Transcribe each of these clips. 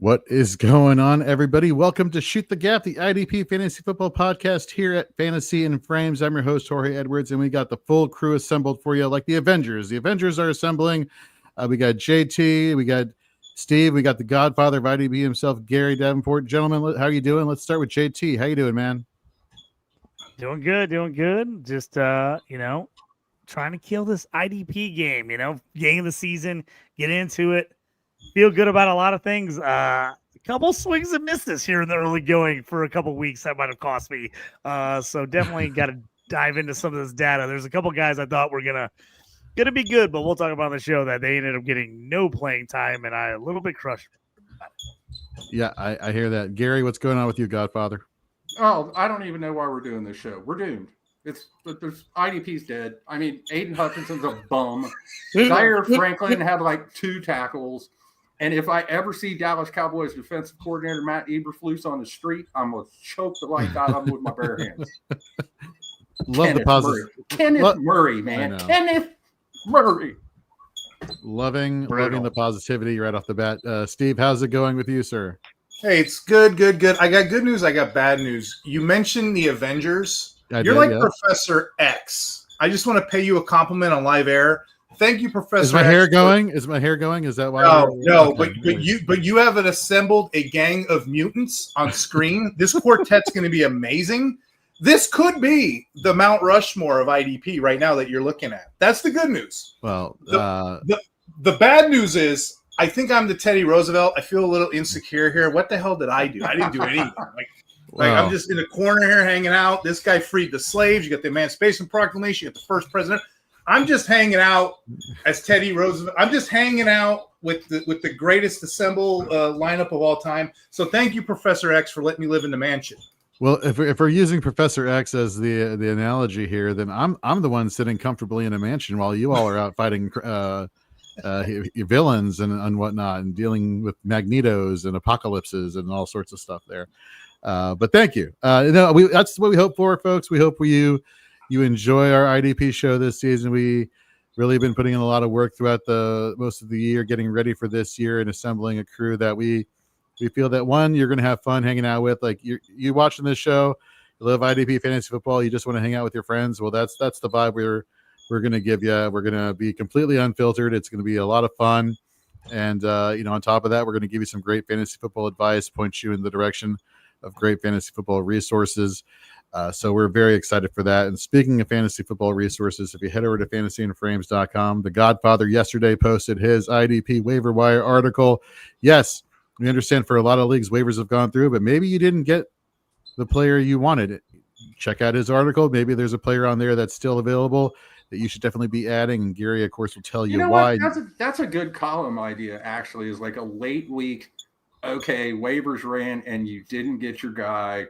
What is going on, everybody? Welcome to Shoot the Gap, the IDP Fantasy Football podcast here at Fantasy and Frames. I'm your host, Jorge Edwards, and we got the full crew assembled for you like the Avengers. The Avengers are assembling. We got JT, we got Steve, we got the godfather of IDP himself, Gary Davenport. Gentlemen, how are you doing? Let's start with JT. How you doing, man? Doing good. Just, trying to kill this IDP game, game of the season, get into it. Feel good about a lot of things. A couple swings and misses here in the early going for a couple weeks that might have cost me. So definitely got to dive into some of this data. There's a couple guys I thought were gonna be good, but we'll talk about on the show that they ended up getting no playing time, and I a little bit crushed. Yeah, I hear that. Gary, what's going on with you, Godfather? Oh, I don't even know why we're doing this show. We're doomed. There's IDP's dead. I mean, Aiden Hutchinson's a bum. Zaire Franklin had like 2 tackles. And if I ever see Dallas Cowboys defensive coordinator Matt Eberflus on the street, I'm going to choke the life out of him with my bare hands. Love the positive. Kenneth Murray, man. Kenneth Murray. Loving the positivity right off the bat. Steve, how's it going with you, sir? Hey, it's good. I got good news. I got bad news. You mentioned the Avengers. You're like Professor X. I just want to pay you a compliment on live air. Thank you, Professor. Is my hair going? Is my hair going? Is that why? No. Okay. But you have assembled a gang of mutants on screen. This quartet's going to be amazing. This could be the Mount Rushmore of IDP right now that you're looking at. That's the good news. Well, the bad news is I think I'm the Teddy Roosevelt. I feel a little insecure here. What the hell did I do? I didn't do anything. I'm just in a corner here hanging out. This guy freed the slaves. You got the Emancipation Proclamation. You got the first president. I'm just hanging out as Teddy Roosevelt. I'm just hanging out with the greatest assembled lineup of all time. So thank you, Professor X, for letting me live in the mansion. Well, if we're using Professor X as the analogy here, then I'm the one sitting comfortably in a mansion while you all are out fighting villains and whatnot, and dealing with magnetos and apocalypses and all sorts of stuff there. But thank you. That's what we hope for, folks. We hope you enjoy our IDP show this season. We really been putting in a lot of work throughout most of the year, getting ready for this year and assembling a crew that we feel that, one, you're going to have fun hanging out with. Like you watching this show, you love IDP Fantasy Football, you just want to hang out with your friends. Well, that's the vibe we're going to give you. We're going to be completely unfiltered. It's going to be a lot of fun. And, on top of that, we're going to give you some great fantasy football advice, point you in the direction of great fantasy football resources. So we're very excited for that. And speaking of fantasy football resources, if you head over to fantasyandframes.com, the Godfather yesterday posted his IDP waiver wire article. Yes, we understand for a lot of leagues waivers have gone through, but maybe you didn't get the player you wanted. Check out his article. Maybe there's a player on there that's still available that you should definitely be adding. And Gary, of course, will tell you why. That's a good column idea, actually, is like a late week. Okay, waivers ran and you didn't get your guy,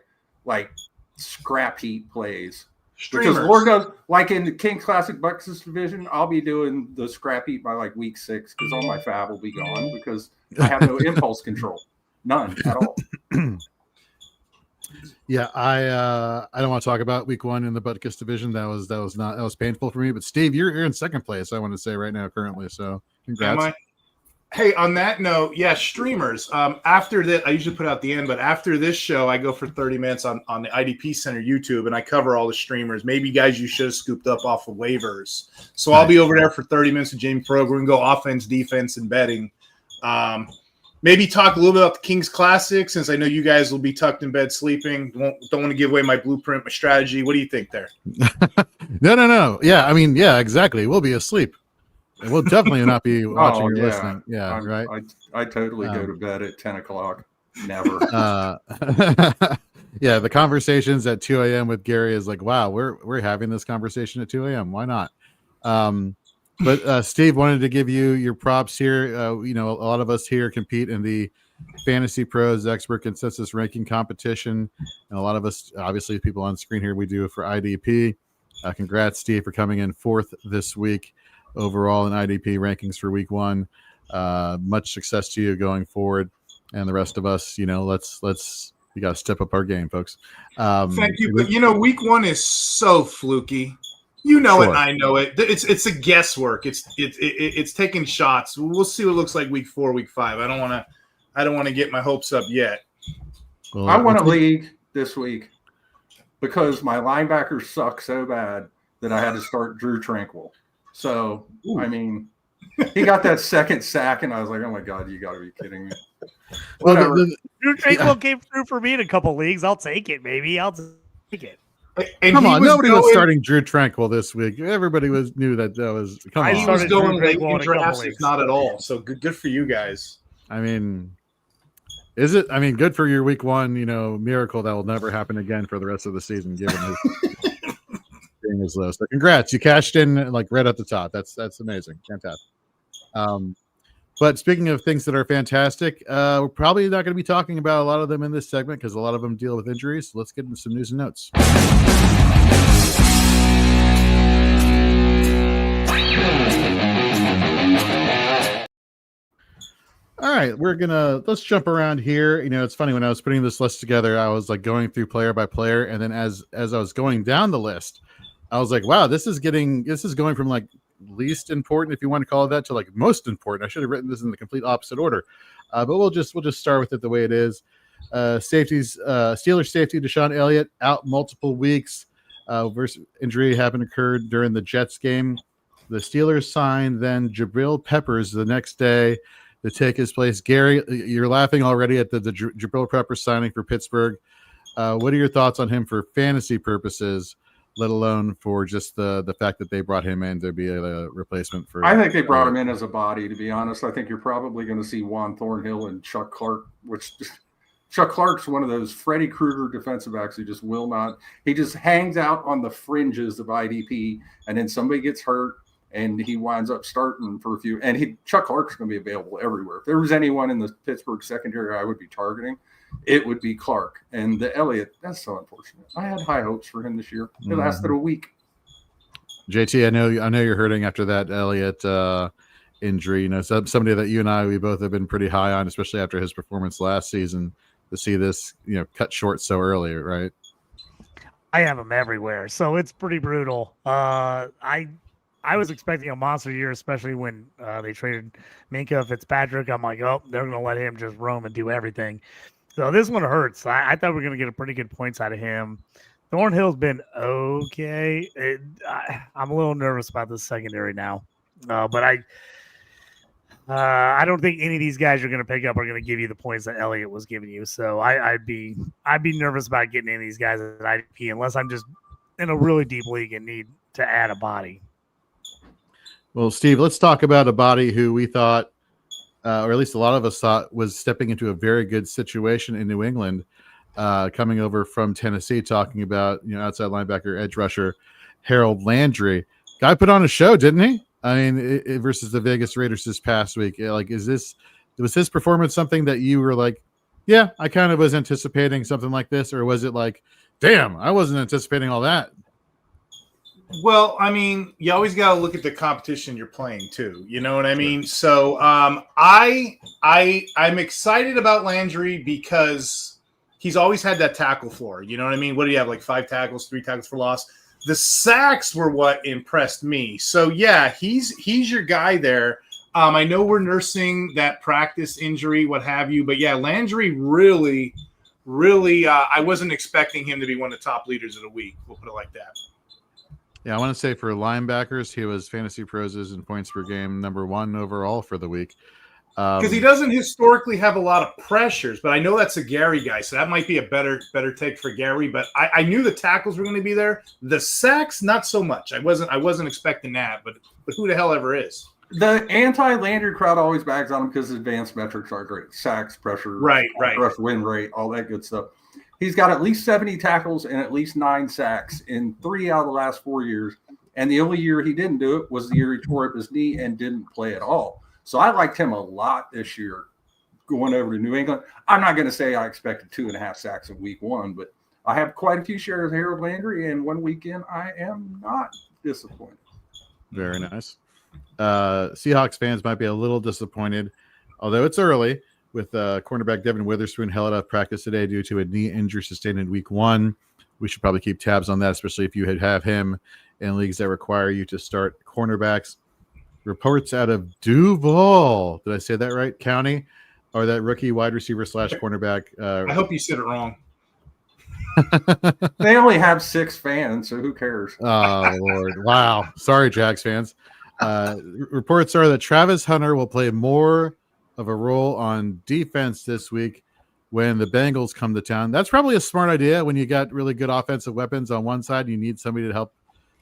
like scrap heap plays. Streamers. Because Lord knows, like in the Kings Classic Bucks division, I'll be doing the scrap heap by like week 6 because all my fab will be gone because I have no impulse control, none at all. Yeah, I don't want to talk about week 1 in the Butkus division. That was painful for me. But Steve, you're in second place, I want to say right now currently. So congrats. Hey, on that note, streamers. After that, I usually put out the end, but after this show, I go for 30 minutes on the IDP Center YouTube, and I cover all the streamers. Maybe guys you should have scooped up off of waivers. So I'll be over there for 30 minutes with Jamie Pro. We're going to go offense, defense, and betting. Maybe talk a little bit about the Kings Classic, since I know you guys will be tucked in bed sleeping. Don't want to give away my blueprint, my strategy. What do you think there? No. Yeah, exactly. We'll be asleep. We'll definitely not be watching or listening. Yeah, right. I totally go to bed at 10 o'clock. Never. Yeah, the conversations at 2 a.m. with Gary is like, wow, we're having this conversation at 2 a.m. Why not? But Steve, wanted to give you your props here. A lot of us here compete in the Fantasy Pros Expert Consensus Ranking Competition, and a lot of us, obviously, people on screen here, we do it for IDP. Congrats, Steve, for coming in 4th this week overall in IDP rankings for week 1. Much success to you going forward, and the rest of us, we got to step up our game, folks. Thank you. But week 1 is so fluky. You know it, and I know it. It's a guesswork. It's taking shots. We'll see what it looks like week 4, week 5. I I don't want to get my hopes up yet. Well, I won a league this week because my linebackers suck so bad that I had to start Drew Tranquil. So, I mean, he got that second sack, and I was like, oh, my God, you got to be kidding me. Whatever. Drew Tranquil came through for me in a couple leagues. I'll take it, maybe. I'll take it. And come on, nobody was going, starting Drew Tranquil this week. Everybody knew that was. Come on, he was going late in drafts, leagues. if not at all. So good for you guys. I mean, is it? I mean, good for your week one. Miracle that will never happen again for the rest of the season, given his being as low. So, congrats, you cashed in like right at the top. That's amazing, fantastic. But speaking of things that are fantastic, we're probably not going to be talking about a lot of them in this segment because a lot of them deal with injuries. So let's get into some news and notes. All right, let's jump around here. It's funny, when I was putting this list together, I was like going through player by player, and then as I was going down the list, I was like, wow, this is going from like least important, if you want to call it that, to like most important. I should have written this in the complete opposite order, but we'll just start with it the way it is. Safeties, Steelers safety Deshaun Elliott out multiple weeks. Versus injury occurred during the Jets game. The Steelers signed then Jabril Peppers the next day to take his place. Gary, you're laughing already at the Jabril Peppers signing for Pittsburgh. What are your thoughts on him for fantasy purposes, let alone for just the fact that they brought him in to be a replacement for? I think they brought him in as a body, to be honest. I think you're probably going to see Juan Thornhill and Chuck Clark, which Chuck Clark's one of those Freddy Krueger defensive backs who just will not. He just hangs out on the fringes of IDP, and then somebody gets hurt, and he winds up starting for a few. And Chuck Clark's going to be available everywhere. If there was anyone in the Pittsburgh secondary I would be targeting, it would be Clark. And the Elliott, that's so unfortunate. I had high hopes for him this year. It lasted a week. JT, I know you're hurting after that Elliott injury. Somebody that you and we both have been pretty high on, especially after his performance last season. To see this, cut short so early, right? I have him everywhere, so it's pretty brutal. I was expecting a monster year, especially when they traded Minkah Fitzpatrick. I'm like, oh, they're going to let him just roam and do everything. So this one hurts. I thought we were going to get a pretty good points out of him. Thornhill's been okay. I'm a little nervous about this secondary now, but I don't think any of these guys you're going to pick up are going to give you the points that Elliott was giving you. So I'd be nervous about getting any of these guys at IDP unless I'm just in a really deep league and need to add a body. Well, Steve, let's talk about a body who we thought, or at least a lot of us thought, was stepping into a very good situation in New England, coming over from Tennessee, talking about outside linebacker, edge rusher Harold Landry. Guy put on a show, didn't he? I mean, versus the Vegas Raiders this past week. Like, was his performance something that you were like, yeah, I kind of was anticipating something like this, or was it like, damn, I wasn't anticipating all that? Well, I mean, you always got to look at the competition you're playing too. You know what I mean? So I'm excited about Landry because he's always had that tackle floor. You know what I mean? What do you have, like 5 tackles, 3 tackles for loss? The sacks were what impressed me. So, yeah, he's your guy there. I know we're nursing that practice injury, what have you. But, yeah, Landry really, I wasn't expecting him to be one of the top leaders of the week. We'll put it like that. Yeah, I want to say for linebackers, he was Fantasy Pros' in points per game #1 overall for the week. Because he doesn't historically have a lot of pressures, but I know that's a Gary guy, so that might be a better take for Gary. But I knew the tackles were going to be there. The sacks, not so much. I wasn't expecting that, but who the hell ever is? The anti-Landry crowd always bags on him because his advanced metrics are great. Sacks, pressure, right, rush win rate, all that good stuff. He's got at least 70 tackles and at least 9 sacks in 3 out of the last 4 years. And the only year he didn't do it was the year he tore up his knee and didn't play at all. So I liked him a lot this year going over to New England. I'm not going to say I expected 2.5 sacks in week 1, but I have quite a few shares of Harold Landry, and one weekend I am not disappointed. Very nice. Seahawks fans might be a little disappointed, although it's early, with cornerback Devin Witherspoon held out of practice today due to a knee injury sustained in week 1. We should probably keep tabs on that, especially if you have him in leagues that require you to start cornerbacks. Reports out of Duval, did I say that right, County, or that rookie wide receiver / cornerback. I hope you said it wrong. They only have 6 fans, so who cares? Oh Lord! Wow. Sorry, Jags fans. Reports are that Travis Hunter will play more of a role on defense this week when the Bengals come to town. That's probably a smart idea when you got really good offensive weapons on one side. You need somebody to help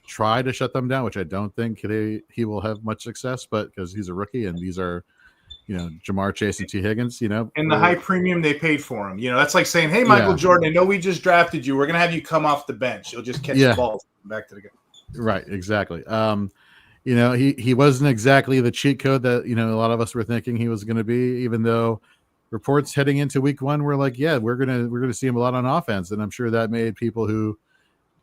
try to shut them down, which I don't think he will have much success, but because he's a rookie and these are, Jamar Chase and T. Higgins, And the high premium they paid for him. That's like saying, hey, Michael Jordan, I know we just drafted you. We're going to have you come off the bench. You'll just catch the ball back to the game. Right, exactly. He wasn't exactly the cheat code that, a lot of us were thinking he was going to be, even though reports heading into week 1 were like, yeah, we're going to see him a lot on offense. And I'm sure that made people who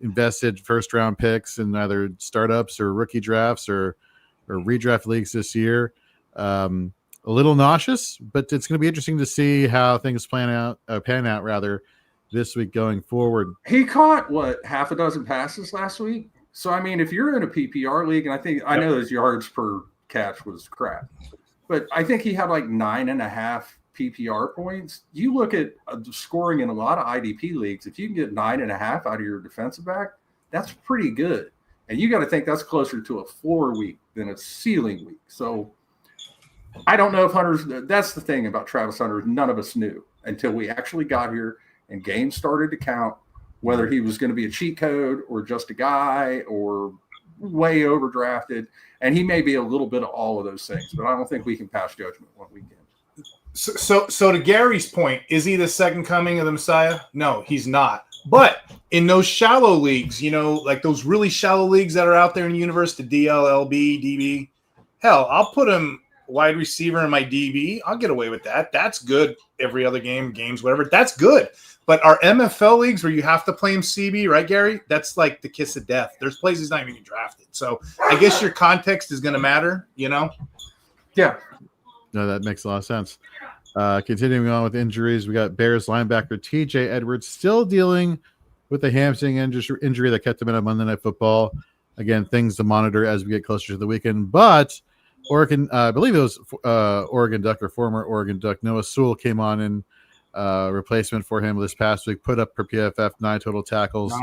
invested first round picks in either startups or rookie drafts or redraft leagues this year a little nauseous, but it's going to be interesting to see how things pan out this week going forward. He caught half a dozen passes last week. So I mean, if you're in a PPR league, and I know his yards per catch was crap, but I think he had like 9.5 PPR points. You look at scoring in a lot of IDP leagues. If you can get 9.5 out of your defensive back, that's pretty good. And you got to think that's closer to a floor week than a ceiling week. So I don't know if that's the thing about Travis Hunter. None of us knew until we actually got here and games started to count, whether he was going to be a cheat code or just a guy or way overdrafted. And he may be a little bit of all of those things, but I don't think we can pass judgment one weekend. So to Gary's point, is he the second coming of the Messiah? No, he's not. But in those shallow leagues, like those really shallow leagues that are out there in the universe, the DL, LB, DB, hell, I'll put him wide receiver in my DB. I'll get away with that. That's good. Every other games, whatever. That's good. But our MFL leagues where you have to play him CB, right, Gary? That's like the kiss of death. There's places he's not even getting drafted. So I guess your context is going to matter, Yeah. No, that makes a lot of sense. Continuing on with injuries, we got Bears linebacker TJ Edwards still dealing with a hamstring injury that kept him in on Monday Night Football. Again, things to monitor as we get closer to the weekend. But Oregon, I believe it was Oregon Duck or former Oregon Duck, Noah Sewell came on in replacement for him this past week, put up per PFF 9 total tackles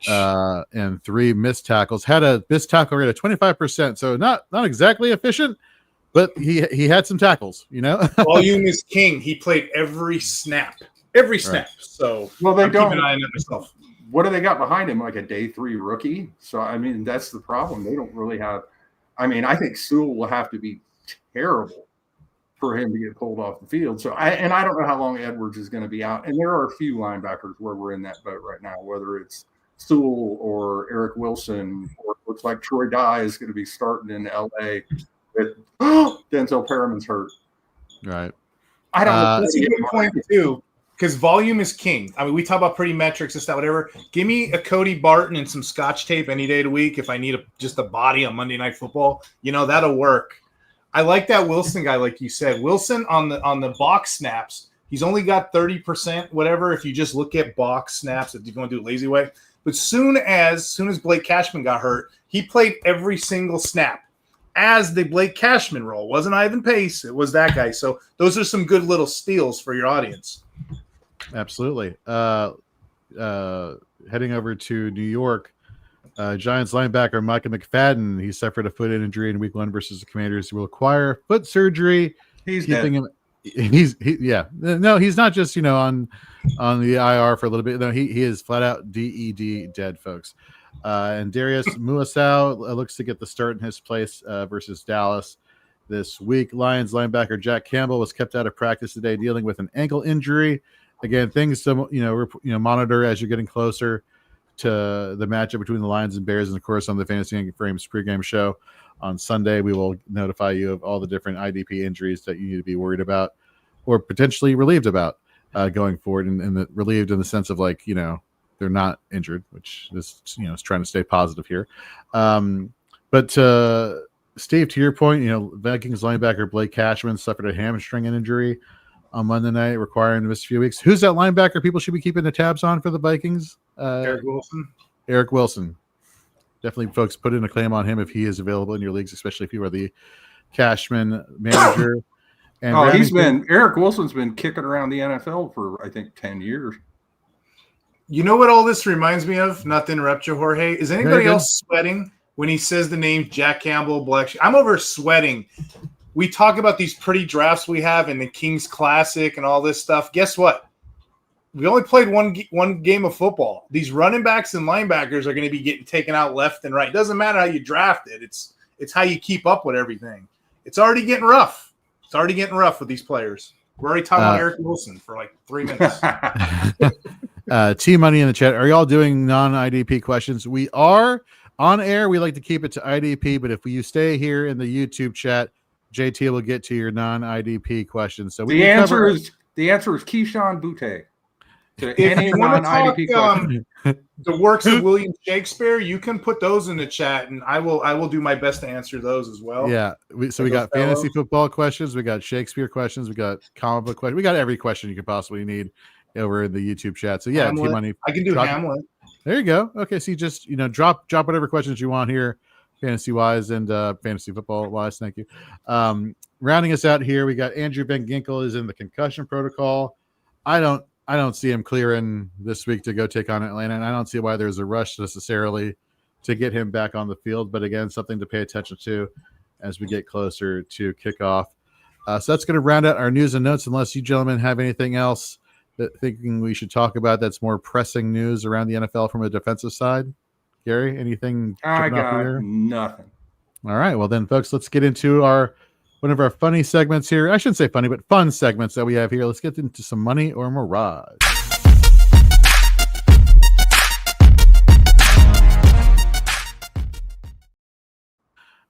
and 3 missed tackles. Had a missed tackle rate of 25%, so not exactly efficient, but he had some tackles, Volume is king. He played every snap. Right. So they don't. Keep an eye on it myself. What do they got behind him? Like a day 3 rookie? So I mean, that's the problem. They don't really have. I mean, I think Sewell will have to be terrible for him to get pulled off the field. So I don't know how long Edwards is going to be out. And there are a few linebackers where we're in that boat right now, whether it's Sewell or Eric Wilson, or it looks like Troy Dye is going to be starting in LA. But Denzel Perriman's hurt. Right. I don't know. That's a good point too, because volume is king. I mean, we talk about pretty metrics, this, that, whatever. Give me a Cody Barton and some Scotch tape any day of the week if I need just a body on Monday Night Football. That'll work. I like that Wilson guy, like you said. Wilson on the box snaps, he's only got 30%, whatever, if you just look at box snaps, if you want to do it lazy way. But soon as Blake Cashman got hurt, he played every single snap as the Blake Cashman role. It wasn't Ivan Pace, it was that guy. So those are some good little steals for your audience. Absolutely. Heading over to New York, Giants linebacker Micah McFadden, he suffered a foot injury in week 1 versus the Commanders. He will require foot surgery. He's keeping dead. Him. No, he's not just on the IR for a little bit. No, he is flat out DED dead, folks. And Darius Muasau looks to get the start in his place versus Dallas this week. Lions linebacker Jack Campbell was kept out of practice today, dealing with an ankle injury. Again, things to monitor as you're getting closer to the matchup between the Lions and Bears, and of course on the Fantasy Frames pregame show on Sunday, we will notify you of all the different IDP injuries that you need to be worried about or potentially relieved about going forward, and relieved in the sense of they're not injured, which this is trying to stay positive here. But Steve, to your point, Vikings linebacker Blake Cashman suffered a hamstring injury on Monday night, requiring him to miss a few weeks. Who's that linebacker people should be keeping the tabs on for the Vikings? Eric Wilson. Eric Wilson. Definitely, folks, put in a claim on him if he is available in your leagues, especially if you are the Cashman manager. And Eric Wilson's been kicking around the NFL for, I think, 10 years. You know what all this reminds me of? Not to interrupt you, Jorge. Is anybody else sweating when he says the names Jack Campbell, Black? I'm over sweating. We talk about these pretty drafts we have in the Kings Classic and all this stuff. Guess what? We only played one game of football. These running backs and linebackers are going to be getting taken out left and right. It doesn't matter how you draft it. It's how you keep up with everything. It's already getting rough. It's already getting rough with these players. We're already talking about Eric Wilson for like 3 minutes. T-Money in the chat. Are y'all doing non-IDP questions? We are on air. We like to keep it to IDP, but if you stay here in the YouTube chat, JT will get to your non-IDP questions. So the answer is Keyshawn Butte. To any non-IDP question. The works of William Shakespeare, you can put those in the chat, and I will do my best to answer those as well. Yeah. We got fantasy football questions. We got Shakespeare questions. We got comic book questions. We got every question you could possibly need over in the YouTube chat. So yeah, T-Money. I can do Hamlet. There you go. Okay, so you just drop whatever questions you want here, fantasy wise and fantasy football wise. Thank you. Rounding us out here, we got Andrew Van Ginkel is in the concussion protocol. I don't see him clearing this week to go take on Atlanta, and I don't see why there's a rush necessarily to get him back on the field. But again, something to pay attention to as we get closer to kickoff. So that's going to round out our news and notes. Unless you gentlemen have anything else thinking we should talk about that's more pressing news around the NFL from a defensive side. Gary, anything? I got nothing. All right. Well then, folks, let's get into one of our funny segments here. I shouldn't say funny, but fun segments that we have here. Let's get into some Money or Mirage.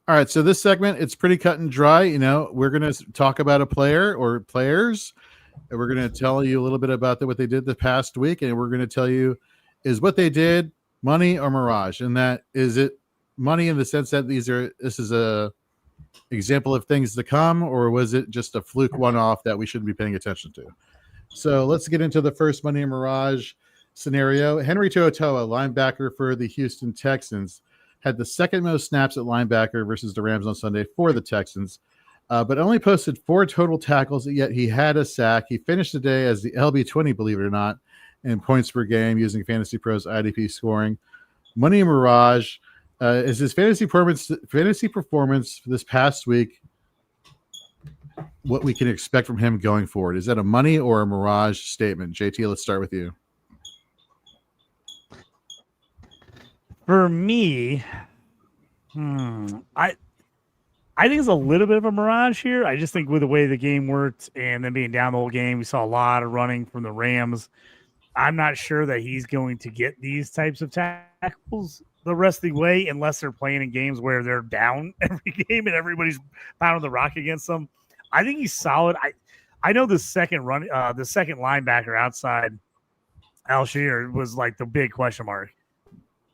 All right. So this segment, it's pretty cut and dry. We're going to talk about a player or players. And we're going to tell you a little bit about what they did the past week. And we're going to tell you, is what they did money or mirage? And that, is it money in the sense that this is a example of things to come, or was it just a fluke one-off that we shouldn't be paying attention to? So let's get into the first money or mirage scenario. Henry To'oTo'o, linebacker for the Houston Texans, had the second most snaps at linebacker versus the Rams on Sunday for the Texans. But only posted 4 total tackles, yet he had a sack. He finished the day as the LB20, believe it or not, in points per game using Fantasy Pros IDP scoring. Money and Mirage is his fantasy performance this past week what we can expect from him going forward. Is that a money or a mirage statement? JT, let's start with you. For me, I think it's a little bit of a mirage here. I just think with the way the game worked and then being down the whole game, we saw a lot of running from the Rams. I'm not sure that he's going to get these types of tackles the rest of the way unless they're playing in games where they're down every game and everybody's pounding the rock against them. I think he's solid. I know the second linebacker outside Alshire was like the big question mark.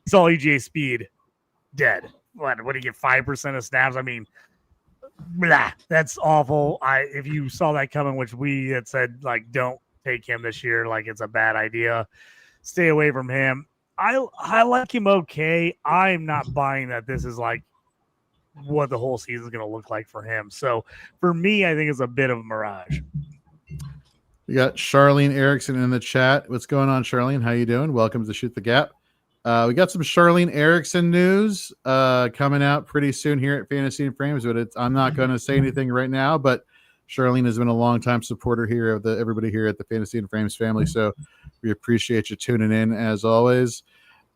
Saw EJ Speed dead. What do you get, 5% of snaps? I mean, blah, that's awful. If you saw that coming, which we had said, like, don't take him this year, like it's a bad idea, stay away from him. I like him okay. I'm not buying that this is like what the whole season is going to look like for him. So for me, I think it's a bit of a mirage. We got Charlene Erickson in the chat. What's going on, Charlene? How you doing? Welcome to Shoot the Gap. We got some Charlene Erickson news coming out pretty soon here at Fantasy and Frames, but I'm not going to say anything right now, but Charlene has been a longtime supporter here of everybody here at the Fantasy and Frames family, so we appreciate you tuning in as always.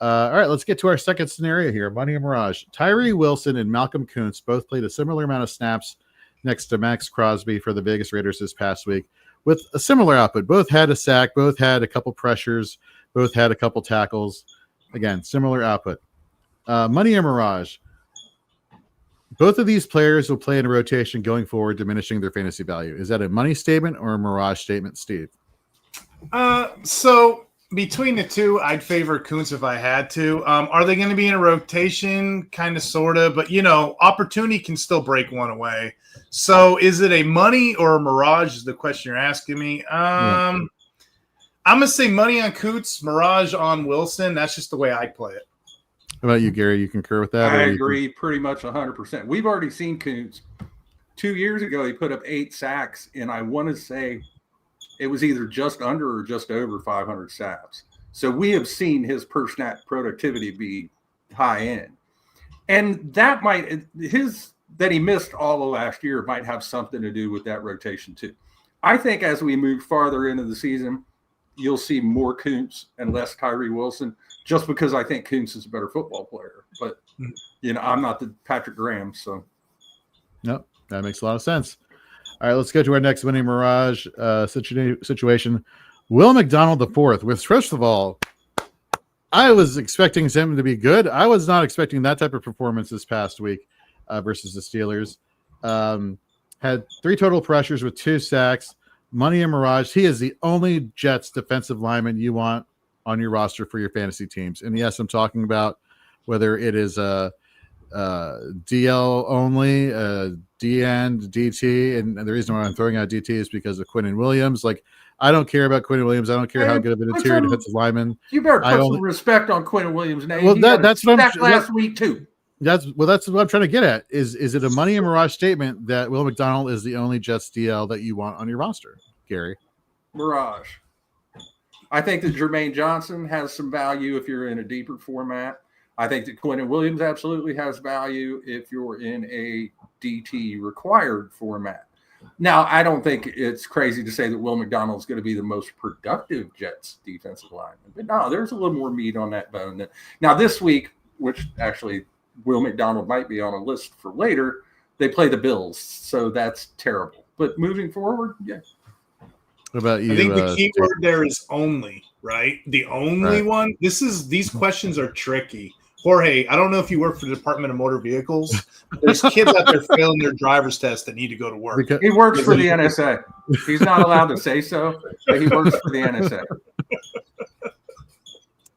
All right, let's get to our second scenario here, Money and Mirage. Tyree Wilson and Malcolm Kuntz both played a similar amount of snaps next to Max Crosby for the Vegas Raiders this past week with a similar output. Both had a sack, both had a couple pressures, both had a couple tackles. Again, similar output. Money or Mirage. Both of these players will play in a rotation going forward, diminishing their fantasy value. Is that a money statement or a Mirage statement, Steve? So between the two, I'd favor Kuntz if I had to. Are they going to be in a rotation? Kind of, sort of. But, opportunity can still break one away. So is it a money or a Mirage is the question you're asking me. Yeah. I'm going to say money on Kuntz, Mirage on Wilson. That's just the way I play it. How about you, Gary? You concur with that? I agree pretty much 100%. We've already seen Kuntz 2 years ago, he put up 8 sacks, and I want to say it was either just under or just over 500 sacks. So we have seen his per snap productivity be high end. And that that he missed all of last year might have something to do with that rotation too. I think as we move farther into the season, you'll see more Kuntz and less Tyree Wilson, just because I think Kuntz is a better football player. But, I'm not the Patrick Graham, so. No, that makes a lot of sense. All right, let's go to our next winning Mirage situation. Will McDonald IV, which, first of all, I was expecting him to be good. I was not expecting that type of performance this past week versus the Steelers. Had 3 total pressures with 2 sacks. Money in Mirage. He is the only Jets defensive lineman you want on your roster for your fantasy teams. And yes, I'm talking about whether it is a DL only, DN, DT, and the reason why I'm throwing out DT is because of Quinnen Williams. Like, I don't care about Quinnen Williams. I don't care how good of an interior defensive lineman. You better put some respect on Quinnen Williams' name. Well, that's what I'm last week too. That's what I'm trying to get at. Is it a Money and Mirage statement that Will McDonald is the only Jets DL that you want on your roster, Gary? Mirage. I think that Jermaine Johnson has some value if you're in a deeper format. I think that Quinnen Williams absolutely has value if you're in a DT required format. Now, I don't think it's crazy to say that Will McDonald is going to be the most productive Jets defensive lineman. But no, there's a little more meat on that bone. Now, this week, which actually Will McDonald might be on a list for later, they play the Bills. So that's terrible. But moving forward, yeah. What about you? I think the key word there is only, right? The only one. These questions are tricky. Jorge, I don't know if you work for the Department of Motor Vehicles. But there's kids out there failing their driver's test that need to go to work. He works for the NSA. He's not allowed to say so, but he works for the NSA.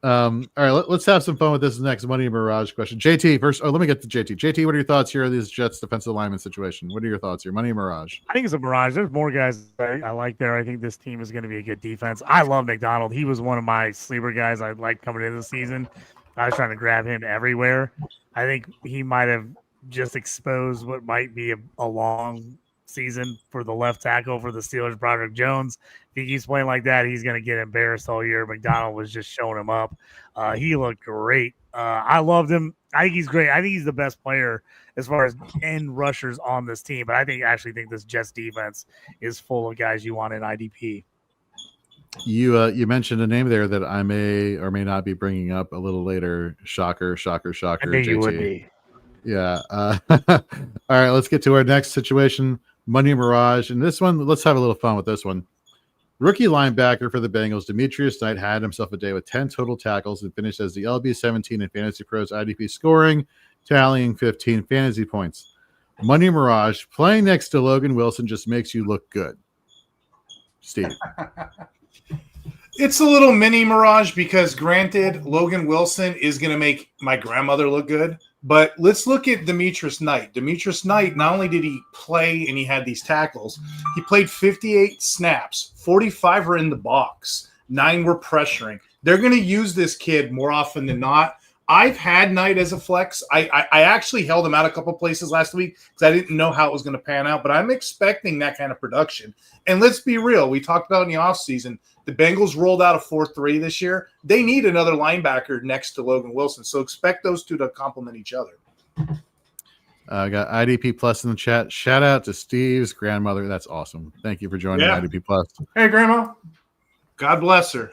All right, let's have some fun with this next Money Mirage question. JT, first. Oh, let me get to JT. JT, what are your thoughts here on this Jets defensive lineman situation? What are your thoughts here? Money Mirage. I think it's a Mirage. There's more guys I like there. I think this team is going to be a good defense. I love McDonald. He was one of my sleeper guys I liked coming into the season. I was trying to grab him everywhere. I think he might have just exposed what might be a long season for the left tackle for the Steelers, Broderick Jones. If he keeps playing like that, he's going to get embarrassed all year. McDonald was just showing him up. He looked great. I loved him. I think he's great. I think he's the best player as far as end rushers on this team. But I actually think this Jets defense is full of guys you want in IDP. You mentioned a name there that I may or may not be bringing up a little later. Shocker. I think JT. you would be. Yeah. All right, let's get to our next situation. Money Mirage. And this one, let's have a little fun with this one. Rookie linebacker for the Bengals, Demetrius Knight, had himself a day with 10 total tackles and finished as the LB17 in Fantasy Pros IDP scoring, tallying 15 fantasy points. Money Mirage, playing next to Logan Wilson just makes you look good. Steve. It's a little mini Mirage because, granted, Logan Wilson is going to make my grandmother look good. But let's look at Demetrius Knight. Demetrius Knight, not only did he play and he had these tackles, he played 58 snaps. 45 were in the box. 9 were pressuring. They're going to use this kid more often than not. I've had Knight as a flex. I actually held him out a couple places last week because I didn't know how it was going to pan out. But I'm expecting that kind of production. And let's be real. We talked about in the offseason, the Bengals rolled out a 4-3 this year. They need another linebacker next to Logan Wilson. So expect those two to complement each other. I got IDP Plus in the chat. Shout out to Steve's grandmother. That's awesome. Thank you for joining IDP Plus. Hey, Grandma. God bless her.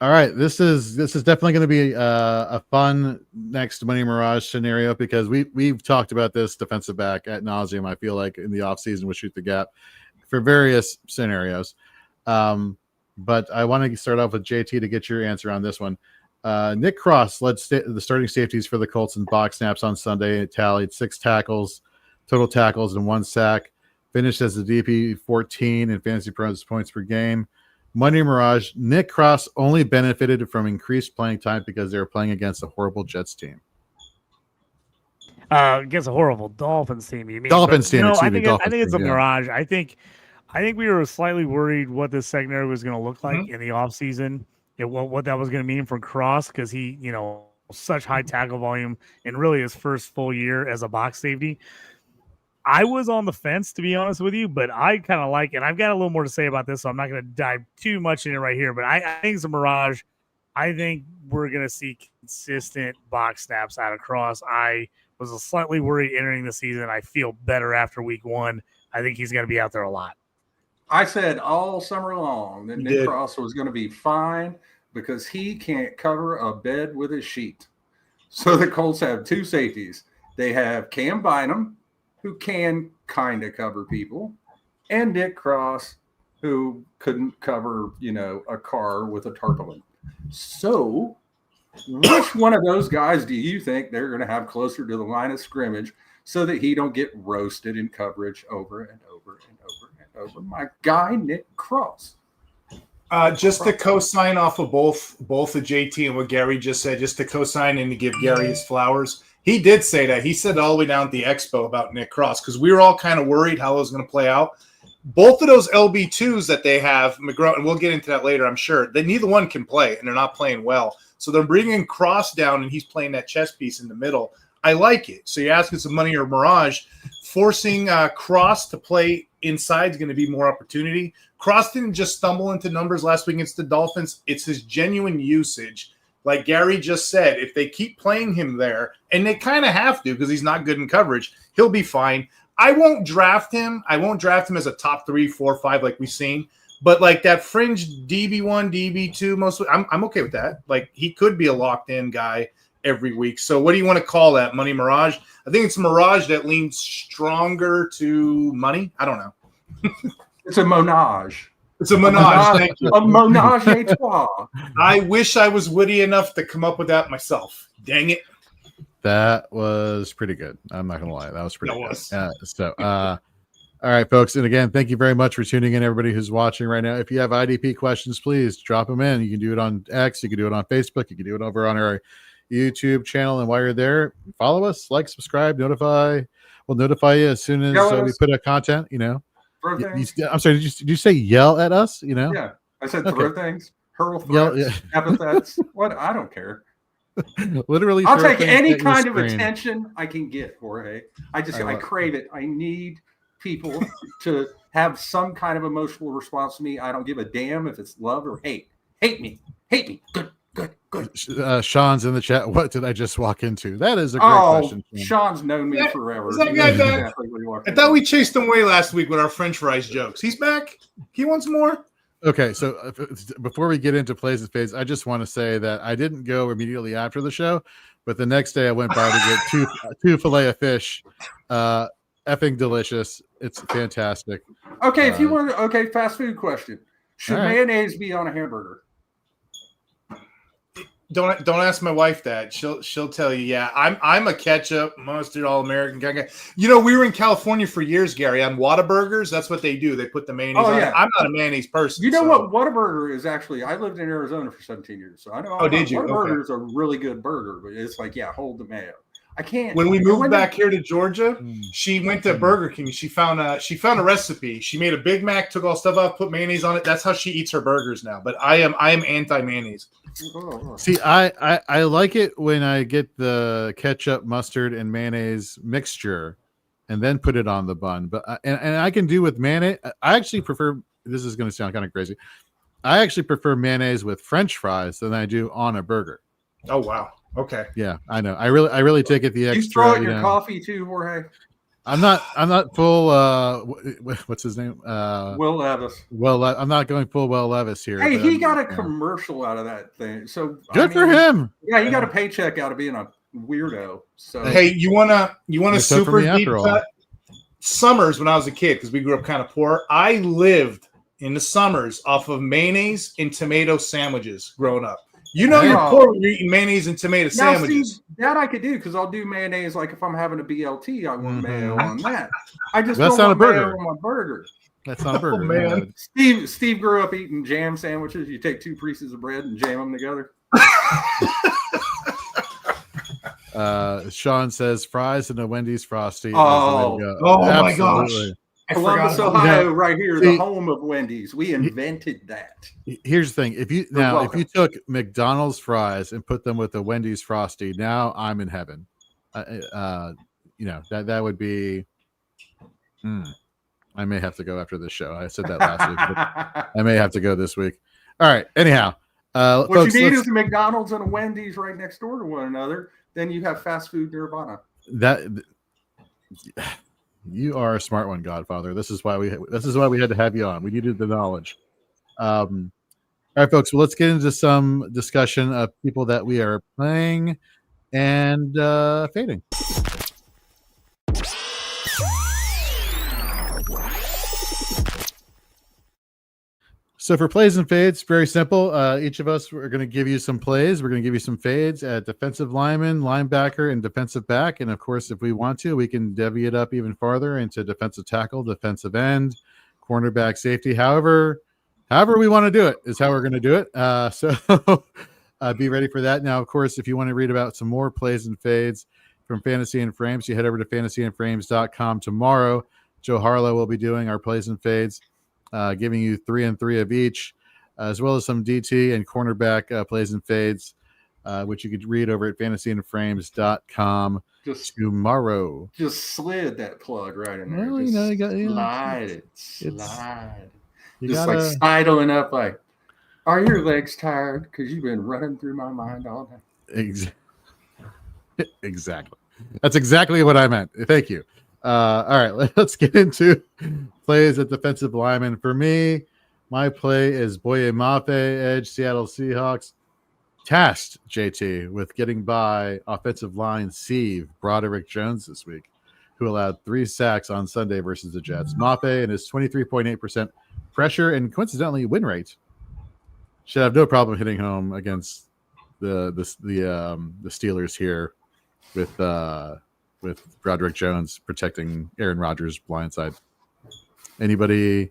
All right, this is definitely going to be a fun next Money Mirage scenario because we've talked about this defensive back ad nauseum. I feel like in the offseason with Shoot the Gap for various scenarios. But I want to start off with JT to get your answer on this one. Nick Cross led the starting safeties for the Colts in box snaps on Sunday. It tallied 6 tackles, total tackles, and 1 sack. Finished as the DP 14 in Fantasy Pros points per game. Money Mirage, Nick Cross only benefited from increased playing time because they were playing against a horrible Jets team. Against a horrible Dolphins team, you mean? Dolphins team, I think it's a Mirage. I think we were slightly worried what this secondary was going to look like in the offseason, what that was going to mean for Cross because he, such high tackle volume and really his first full year as a box safety. I was on the fence, to be honest with you, but I kind of like it. And I've got a little more to say about this, so I'm not going to dive too much in it right here. But I think it's a mirage. I think we're going to see consistent box snaps out of Cross. I was slightly worried entering the season. I feel better after week 1. I think he's going to be out there a lot. I said all summer long that You Nick did. Cross was going to be fine because he can't cover a bed with a sheet. So the Colts have 2 safeties. They have Cam Bynum, who can kind of cover people, and Nick Cross, who couldn't cover, a car with a tarpaulin. So which one of those guys do you think they're going to have closer to the line of scrimmage so that he don't get roasted in coverage over and over and over and over? My guy, Nick Cross. Just to co-sign off of both of JT and what Gary just said, just to co-sign and to give Gary his flowers. He did say that. He said all the way down at the expo about Nick Cross because we were all kind of worried how it was going to play out. Both of those LB2s that they have, McGraw, and we'll get into that later, I'm sure, that neither one can play, and they're not playing well. So they're bringing Cross down, and he's playing that chess piece in the middle. I like it. So you're asking some money or Mirage. Forcing Cross to play inside is going to be more opportunity. Cross didn't just stumble into numbers last week against the Dolphins. It's his genuine usage. Like Gary just said, if they keep playing him there, and they kind of have to because he's not good in coverage, he'll be fine. I won't draft him. I won't draft him as a top 3, 4, 5 like we've seen. But like that fringe DB1, DB2, mostly, I'm okay with that. Like he could be a locked-in guy every week. So what do you want to call that? Money Mirage? I think it's a Mirage that leans stronger to money. I don't know. It's a monage. It's a menage. Thank you. A menage a trois. I wish I was witty enough to come up with that myself. Dang it. That was pretty good. I'm not gonna lie, that was pretty That good. All right, folks, and again, thank you very much for tuning in. Everybody who's watching right now, if you have IDP questions, please drop them in. You can do it on X, you can do it on Facebook, you can do it over on our YouTube channel. And while you're there, follow us, like, subscribe, notify. We'll notify you as soon as we put out content. I'm sorry, did you say yell at us? Yeah, I said throw things, hurl threats, epithets. What? I don't care. Literally, I'll take any kind of attention I can get, Jorge. I crave it. I need people to have some kind of emotional response to me. I don't give a damn if it's love or hate. Hate me. Good. Sean's in the chat. What did I just walk into? That is a great question. Sean's known me forever. Is that guy back? I thought we chased him away last week with our French fries jokes. He's back. He wants more. Okay, so before we get into plays and fades, I just want to say that I didn't go immediately after the show, but the next day I went by to get two fillet of fish. Effing delicious. It's fantastic. Okay, if you want fast food question. Should mayonnaise be on a hamburger? Don't ask my wife that. She'll tell you. Yeah, I'm a ketchup, mustard, all American guy. We were in California for years, Gary, on Whataburgers. That's what they do. They put the mayonnaise on. I'm not a mayonnaise person. What Whataburger is actually? I lived in Arizona for 17 years, so I know. Oh, did you? Whataburger is a really good burger, but it's like, hold the mayo. I can't. When we moved back here to Georgia, she went to Burger King. She found a recipe. She made a Big Mac, took all stuff out, put mayonnaise on it. That's how she eats her burgers now. But I am anti-mayonnaise. See, I like it when I get the ketchup, mustard, and mayonnaise mixture, and then put it on the bun. But and I can do with mayonnaise. I actually prefer. This is going to sound kind of crazy. I actually prefer mayonnaise with French fries than I do on a burger. Oh wow. Okay. Yeah, I know. I really take it the extra. You throw it in your coffee too, Jorge. I'm not full. What's his name? Will Levis. I'm not going full Will Levis here. Hey, he got a commercial out of that thing. So good for him. Yeah, he got a paycheck out of being a weirdo. So hey, you wanna super deep cut? Summers when I was a kid, because we grew up kind of poor. I lived in the summers off of mayonnaise and tomato sandwiches growing up. You're poor when you're eating mayonnaise and tomato sandwiches. See, that I could do because I'll do mayonnaise like if I'm having a BLT, I want mayo on that. I just don't want mayo on my burger. That's not a burger, man. Steve grew up eating jam sandwiches. You take 2 pieces of bread and jam them together. Sean says fries and a Wendy's Frosty. Oh my gosh. Columbus, Ohio, right here, the home of Wendy's. We invented that. Here's the thing: if you took McDonald's fries and put them with a Wendy's Frosty, now I'm in heaven. That would be I may have to go after this show. I said that last week, but I may have to go this week. All right. Anyhow, what folks, you need is a McDonald's and a Wendy's right next door to one another. Then you have fast food nirvana. You are a smart one, Godfather. This is why we had to have you on. We needed the knowledge. All right, folks. Well, let's get into some discussion of people that we are playing and fading. So for plays and fades, very simple. Each of us are going to give you some plays. We're going to give you some fades at defensive lineman, linebacker, and defensive back. And of course, if we want to, we can divvy it up even farther into defensive tackle, defensive end, cornerback, safety. However we want to do it is how we're going to do it. So be ready for that. Now, of course, if you want to read about some more plays and fades from Fantasy and Frames, you head over to fantasyandframes.com tomorrow. Joe Harlow will be doing our plays and fades. Giving you 3 and 3 of each, as well as some DT and cornerback plays and fades, which you could read over at fantasyandframes.com tomorrow. Just slid that plug right in there. Well, you got slide. Just like sidling up like, are your legs tired? Because you've been running through my mind all day. Exactly. That's exactly what I meant. Thank you. All right, let's get into plays at defensive lineman. For me, my play is Boye Mafe, edge, Seattle Seahawks. Tasked JT with getting by offensive line Steve Broderick Jones this week, who allowed 3 sacks on Sunday versus the Jets. Mafe and his 23.8% pressure and coincidentally win rate should have no problem hitting home against the Steelers here with Broderick Jones protecting Aaron Rodgers' blindside. Anybody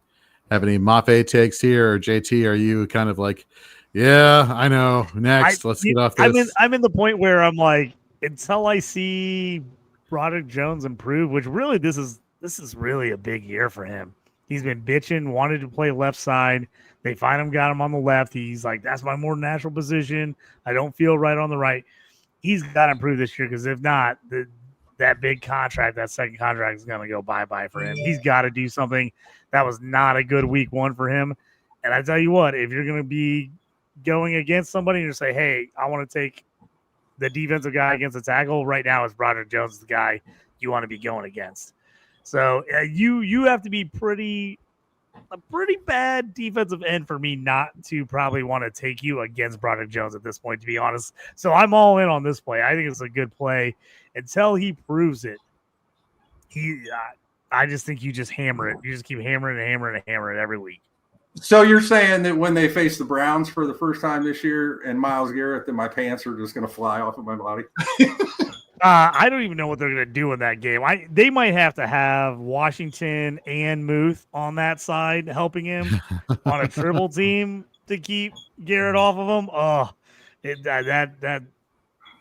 have any Mafe takes here, or JT? Are you kind of like, yeah, I know. Next, let's get off this. I'm in the point where I'm like, until I see Broderick Jones improve, which really this is really a big year for him. He's been bitching, wanted to play left side. They finally got him on the left. He's like, that's my more natural position. I don't feel right on the right. He's got to improve this year, because if not, that big contract, that second contract is going to go bye-bye for him. He's got to do something. That was not a good week 1 for him. And I tell you what, if you're going to be going against somebody and you say, hey, I want to take the defensive guy against the tackle, right now is Broderick Jones the guy you want to be going against. So you have to be a pretty bad defensive end for me not to probably want to take you against Broderick Jones at this point, to be honest. So I'm all in on this play. I think it's a good play until he proves it. I just think you just hammer it. You just keep hammering it every week. So you're saying that when they face the Browns for the first time this year and Myles Garrett, that my pants are just going to fly off of my body? I don't even know what they're going to do in that game. They might have to have Washington and Muth on that side helping him on a triple team to keep Garrett off of him.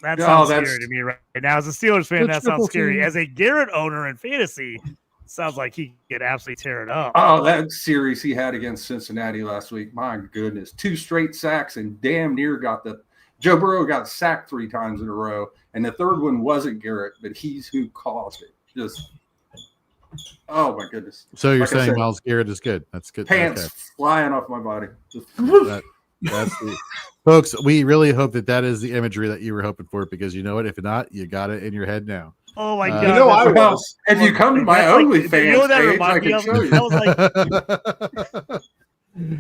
That sounds scary to me right now. As a Steelers fan, that sounds scary. As a Garrett owner in fantasy, sounds like he could absolutely tear it up. Oh, that series he had against Cincinnati last week, my goodness. 2 straight sacks and damn near got Joe Burrow got sacked 3 times in a row, and the third one wasn't Garrett, but he's who caused it. Just, oh my goodness. So you're saying Myles Garrett is good. That's good. Pants flying off my body. Folks, we really hope that is the imagery that you were hoping for, because you know what? If not, you got it in your head now. Oh my God! You know, I was. If you come to my OnlyFans page, I can show you.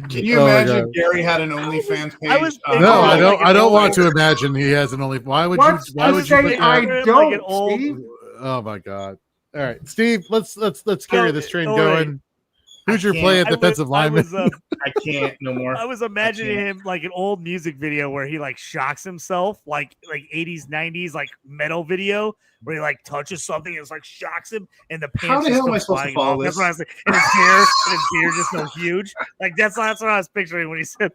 Can you imagine Gary had an OnlyFans page? No, I don't want to imagine he has an OnlyFans. Why would you? Why would you? I don't. Steve? Oh my God! All right, Steve. Let's carry this train going. Who's your play at defensive lineman? I can't no more. I was imagining him like an old music video where he like shocks himself, like 80s, 90s, like metal video where he like touches something and it's like shocks him, and the pants. How the hell am I supposed to follow this? That's what I was saying. And his beard just so huge. Like that's what I was picturing when he said.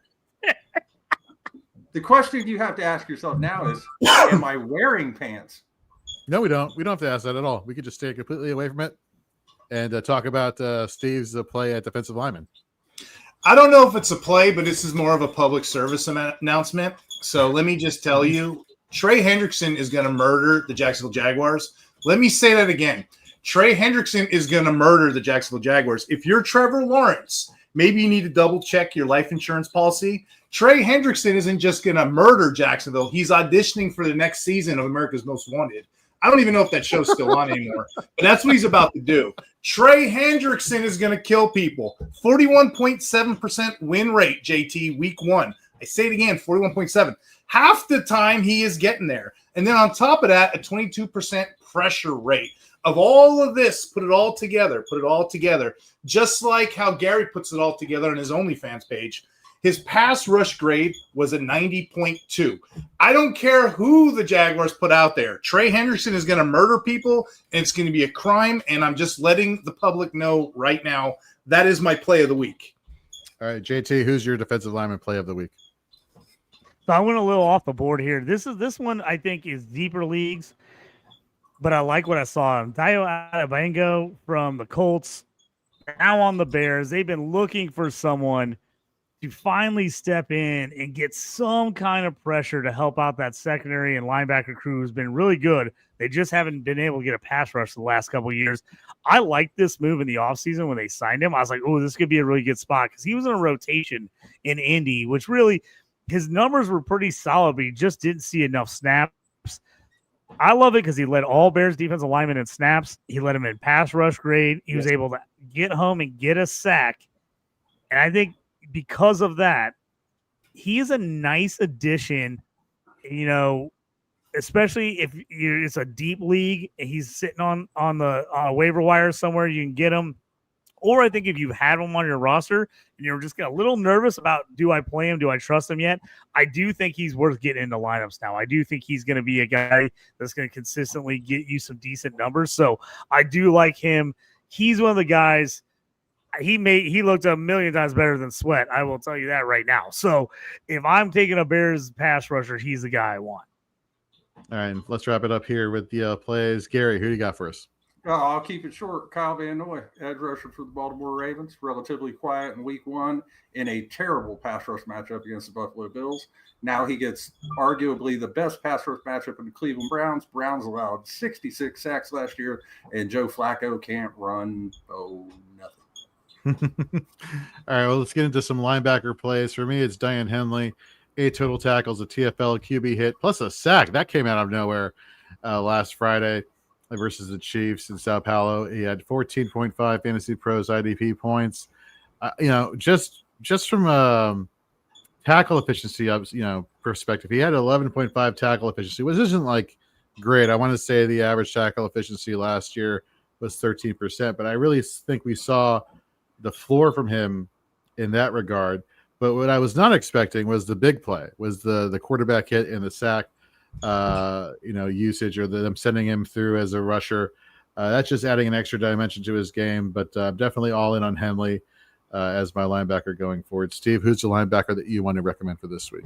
The question you have to ask yourself now is, am I wearing pants? No, we don't. We don't have to ask that at all. We could just stay completely away from it and talk about Steve's play at defensive lineman. I don't know if it's a play, but this is more of a public service announcement. So let me just tell you, Trey Hendrickson is going to murder the Jacksonville Jaguars. Let me say that again. Trey Hendrickson is going to murder the Jacksonville Jaguars. If you're Trevor Lawrence, maybe you need to double check your life insurance policy. Trey Hendrickson isn't just going to murder Jacksonville. He's auditioning for the next season of America's Most Wanted. I don't even know if that show's still on anymore, but that's what he's about to do. Trey Hendrickson is going to kill people. 41.7% win rate, JT, week 1. I say it again, 41.7. Half the time he is getting there. And then on top of that, a 22% pressure rate. Of all of this, put it all together, just like how Gary puts it all together on his OnlyFans page. His pass rush grade was a 90.2. I don't care who the Jaguars put out there. Trey Hendrickson is going to murder people, and it's going to be a crime, and I'm just letting the public know right now that is my play of the week. All right, JT, who's your defensive lineman play of the week? So I went a little off the board here. This one I think is deeper leagues, but I like what I saw. Dayo Adebango from the Colts, now on the Bears. They've been looking for someone to finally step in and get some kind of pressure to help out that secondary and linebacker crew who's been really good. They just haven't been able to get a pass rush the last couple of years. I liked this move in the offseason when they signed him. I was like, oh, this could be a really good spot because he was in a rotation in Indy, which really his numbers were pretty solid, but he just didn't see enough snaps. I love it because he led all Bears defensive linemen in snaps. He led them in pass rush grade. He was able to get home and get a sack. And I think because of that, he is a nice addition, you know, especially if it's a deep league and he's sitting on a waiver wire somewhere, you can get him. Or I think if you had him on your roster and you're just a little nervous about, do I play him? Do I trust him yet? I do think he's worth getting into lineups now. I do think he's going to be a guy that's going to consistently get you some decent numbers. So I do like him. He's one of the guys. He looked a million times better than Sweat. I will tell you that right now. So if I'm taking a Bears pass rusher, he's the guy I want. All right, let's wrap it up here with the plays. Gary, who do you got for us? I'll keep it short. Kyle Van Noy, edge rusher for the Baltimore Ravens, relatively quiet in week 1 in a terrible pass rush matchup against the Buffalo Bills. Now he gets arguably the best pass rush matchup in the Cleveland Browns. Browns allowed 66 sacks last year, and Joe Flacco can't run nothing. All right, well, let's get into some linebacker plays. For me, it's Diane Henley, 8 total tackles, a TFL QB hit, plus a sack. That came out of nowhere last Friday versus the Chiefs in Sao Paulo. He had 14.5 Fantasy Pros IDP points. Just from tackle efficiency, perspective, he had 11.5 tackle efficiency, which isn't like great. I want to say the average tackle efficiency last year was 13%, but I really think we saw the floor from him in that regard. But what I was not expecting was the big play, was the quarterback hit and the sack, usage, or them sending him through as a rusher. That's just adding an extra dimension to his game, but definitely all in on Henley as my linebacker going forward. Steve, who's the linebacker that you want to recommend for this week?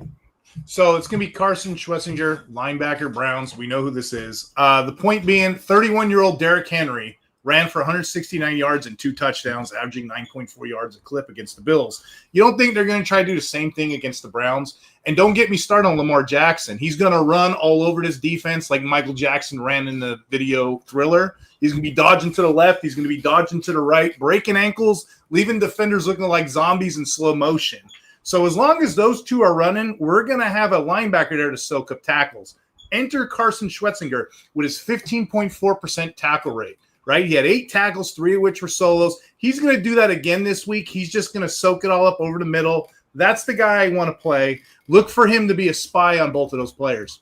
So it's going to be Carson Schwessinger, linebacker, Browns. We know who this is. The point being, 31-year-old Derrick Henry ran for 169 yards and 2 touchdowns, averaging 9.4 yards a clip against the Bills. You don't think they're going to try to do the same thing against the Browns? And don't get me started on Lamar Jackson. He's going to run all over this defense like Michael Jackson ran in the video Thriller. He's going to be dodging to the left. He's going to be dodging to the right, breaking ankles, leaving defenders looking like zombies in slow motion. So as long as those two are running, we're going to have a linebacker there to soak up tackles. Enter Carson Schwessinger with his 15.4% tackle rate. Right? He had 8 tackles, 3 of which were solos. He's going to do that again this week. He's just going to soak it all up over the middle. That's the guy I want to play. Look for him to be a spy on both of those players.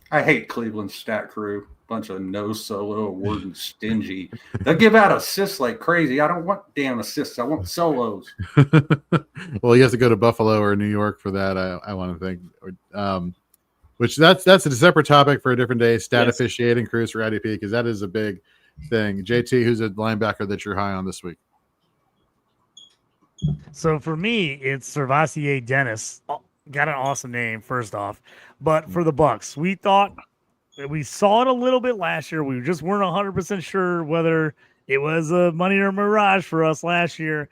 I hate Cleveland's stat crew. Bunch of no solo, award and stingy. They'll give out assists like crazy. I don't want damn assists. I want solos. Well, you have to go to Buffalo or New York for that, I want to think. Which that's a separate topic for a different day. Stat officiating crews for IDP, because that is a big thing. JT, who's a linebacker that you're high on this week? So for me, it's Servassier Dennis. Got an awesome name, first off. But for the Bucks, we thought we saw it a little bit last year. We just weren't 100% sure whether it was a money or mirage for us last year.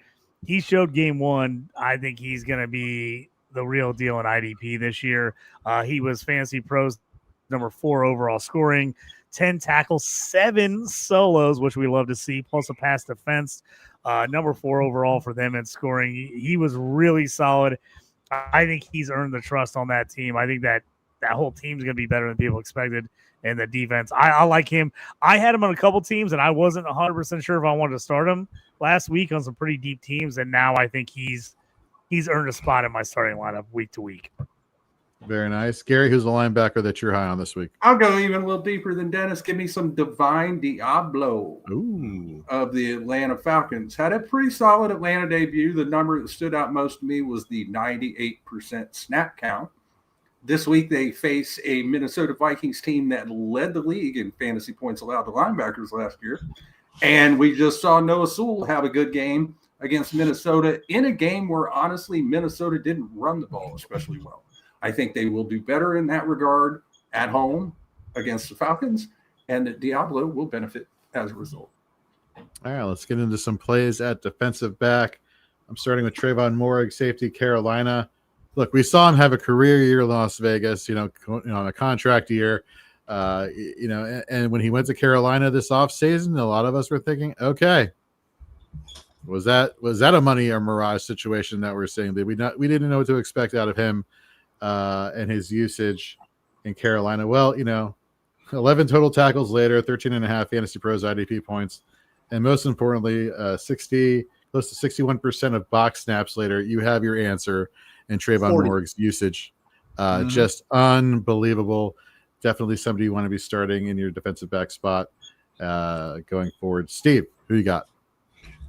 He showed game 1. I think he's going to be the real deal in IDP this year. He was Fantasy Pros number 4 overall scoring, 10 tackles, 7 solos, which we love to see, plus a pass defense. Number 4 overall for them in scoring. He was really solid. I think he's earned the trust on that team. I think that whole team's going to be better than people expected. And the defense, I like him. I had him on a couple teams, and I wasn't 100% sure if I wanted to start him last week on some pretty deep teams. And now I think he's earned a spot in my starting lineup week to week. Very nice. Gary, who's the linebacker that you're high on this week? I'll go even a little deeper than Dennis. Give me some Divine Diablo of the Atlanta Falcons. Had a pretty solid Atlanta debut. The number that stood out most to me was the 98% snap count. This week, they face a Minnesota Vikings team that led the league in fantasy points allowed to linebackers last year. And we just saw Noah Sewell have a good game against Minnesota in a game where, honestly, Minnesota didn't run the ball especially well. I think they will do better in that regard at home against the Falcons, and that Diablo will benefit as a result. All right, let's get into some plays at defensive back. I'm starting with Trayvon Moehrig, safety, Carolina. Look, we saw him have a career year in Las Vegas, a contract year, and when he went to Carolina this offseason, a lot of us were thinking, okay, was that a money or mirage situation that we're seeing? We didn't know what to expect out of him and his usage in Carolina. Well, 11 total tackles later, 13.5 Fantasy Pros IDP points, and most importantly, close to 61% of box snaps later, you have your answer. And Trayvon Moehrig's usage, just unbelievable. Definitely somebody you want to be starting in your defensive back spot going forward. Steve, who you got?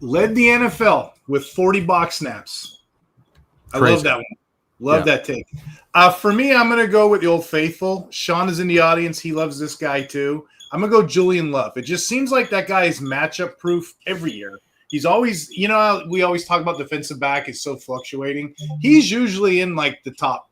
Led the NFL with 40 box snaps. I love that one. Love that take. For me, I'm going to go with the Old Faithful. Sean is in the audience. He loves this guy too. I'm going to go Julian Love. It just seems like that guy is matchup proof every year. He's always, we always talk about defensive back is so fluctuating. He's usually in like the top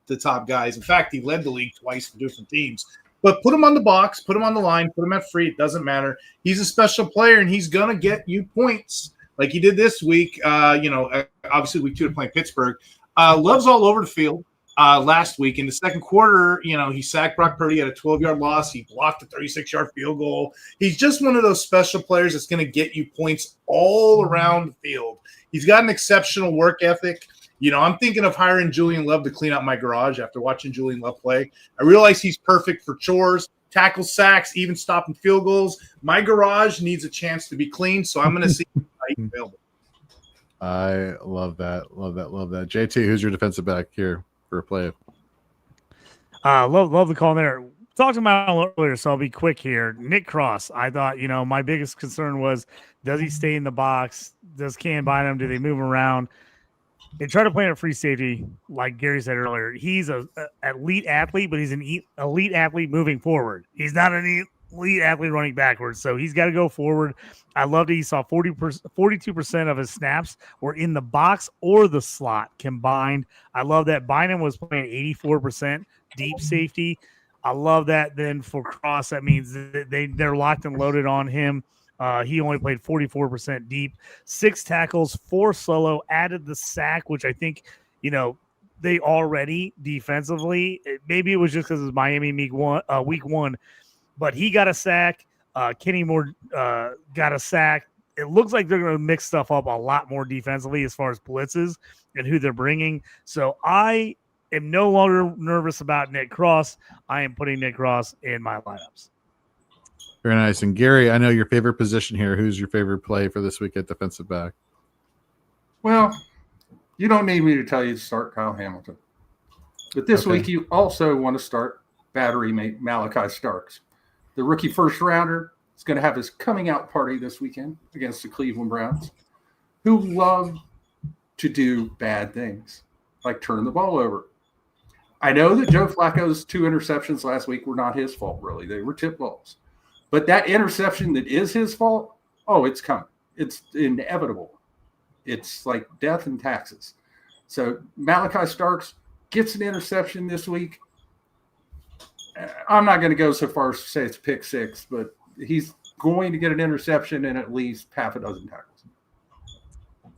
guys. In fact, he led the league twice for different teams. But put him on the box, put him on the line, put him at free. It doesn't matter. He's a special player, and he's gonna get you points like he did this week. Obviously week 2 to play Pittsburgh. Love's all over the field. Last week in the second quarter, he sacked Brock Purdy at a 12-yard loss. He blocked a 36-yard field goal. He's just one of those special players that's going to get you points all around the field. He's got an exceptional work ethic. I'm thinking of hiring Julian Love to clean out my garage after watching Julian Love play. I realize he's perfect for chores, tackles, sacks, even stopping field goals. My garage needs a chance to be cleaned, so I'm going to see him available. I love that. Love that. JT, who's your defensive back here for a play? Love the call there. Talked about him earlier, so I'll be quick here. Nick Cross, I thought, my biggest concern was, does he stay in the box? Does Cam bind him? Do they move him around? They try to play him at free safety, like Gary said earlier. He's an elite athlete, but he's an elite athlete moving forward. He's not an elite athlete running backwards, so he's got to go forward. I loved it. He saw 42% of his snaps were in the box or the slot combined. I love that. Bynum was playing 84% deep safety. I love that. Then for Cross, that means they're locked and loaded on him. He only played 44% deep, 6 tackles, 4 solo, added the sack, which I think, they already defensively, maybe it was just because it was Miami week one, but he got a sack. Kenny Moore got a sack. It looks like they're going to mix stuff up a lot more defensively as far as blitzes and who they're bringing. So I am no longer nervous about Nick Cross. I am putting Nick Cross in my lineups. Very nice. And Gary, I know your favorite position here. Who's your favorite play for this week at defensive back? Well, you don't need me to tell you to start Kyle Hamilton. But this week, you also want to start battery mate Malachi Starks. The rookie first rounder is going to have his coming out party this weekend against the Cleveland Browns, who love to do bad things, like turn the ball over. I know that Joe Flacco's 2 interceptions last week were not his fault, really. They were tip balls. But that interception that is his fault, it's coming. It's inevitable. It's like death and taxes. So Malachi Starks gets an interception this week. I'm not going to go so far as to say it's pick 6, but he's going to get an interception and at least half a dozen tackles.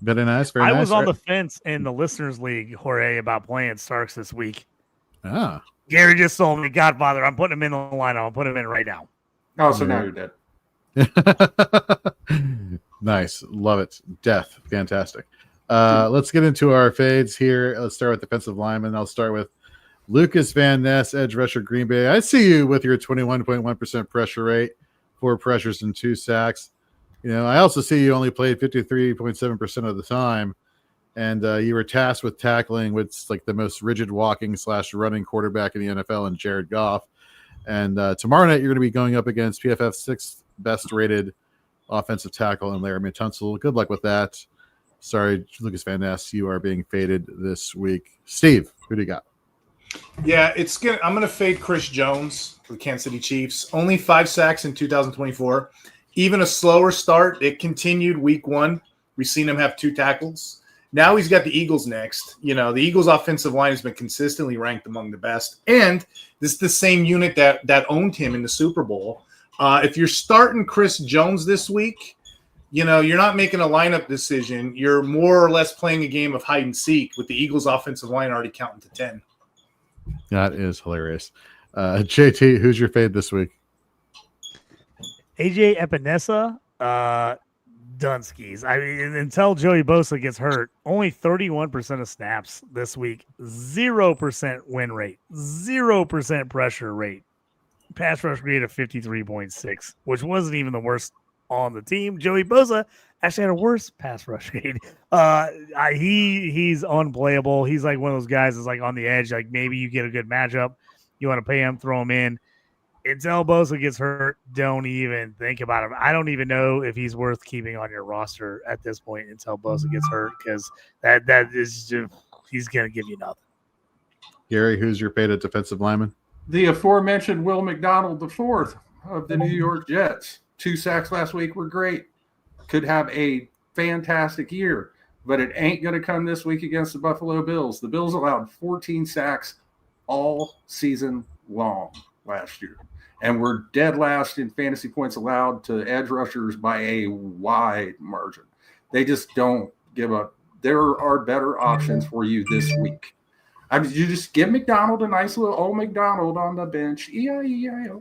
Very nice. I was on the fence in the Listeners League, Jorge, about playing Starks this week. Ah. Gary just told me, Godfather, I'm putting him in the lineup. I'll put him in right now. Oh, so now you're dead. Nice. Love it. Death. Fantastic. Let's get into our fades here. Let's start with defensive lineman. I'll start with Lucas Van Ness, edge rusher, Green Bay. I see you with your 21.1% pressure rate, 4 pressures and 2 sacks. I also see you only played 53.7% of the time, and you were tasked with tackling with like the most rigid walking / running quarterback in the NFL, and Jared Goff. And tomorrow night, you're going to be going up against PFF's 6th best rated offensive tackle in Laramie Tunsil. Good luck with that. Sorry, Lucas Van Ness, you are being faded this week. Steve, who do you got? Yeah, I'm gonna fade Chris Jones for the Kansas City Chiefs. Only 5 sacks in 2024. Even a slower start. It continued week 1. We've seen him have 2 tackles. Now he's got the Eagles next. The Eagles' offensive line has been consistently ranked among the best, and this is the same unit that owned him in the Super Bowl. If you're starting Chris Jones this week, you're not making a lineup decision. You're more or less playing a game of hide and seek with the Eagles' offensive line already counting to 10. That is hilarious. JT, who's your fade this week? AJ Epinesa, Dunskies. I mean, until Joey Bosa gets hurt, only 31% of snaps this week, 0% win rate, 0% pressure rate, pass rush rate of 53.6, which wasn't even the worst on the team. Joey Bosa actually had a worse pass rush rate. He's unplayable. He's like one of those guys that's like on the edge. Like maybe you get a good matchup, you want to pay him, throw him in. Until Bosa gets hurt, don't even think about him. I don't even know if he's worth keeping on your roster at this point until Bosa gets hurt, because that is just, he's going to give you nothing. Gary, who's your faded defensive lineman? The aforementioned Will McDonald IV of the New York Jets. 2 sacks last week were great. Could have a fantastic year, but it ain't going to come this week against the Buffalo Bills. The Bills allowed 14 sacks all season long last year, and we're dead last in fantasy points allowed to edge rushers by a wide margin. They just don't give up. There are better options for you this week. You just give McDonald a nice little old McDonald on the bench. E-I-E-I-O.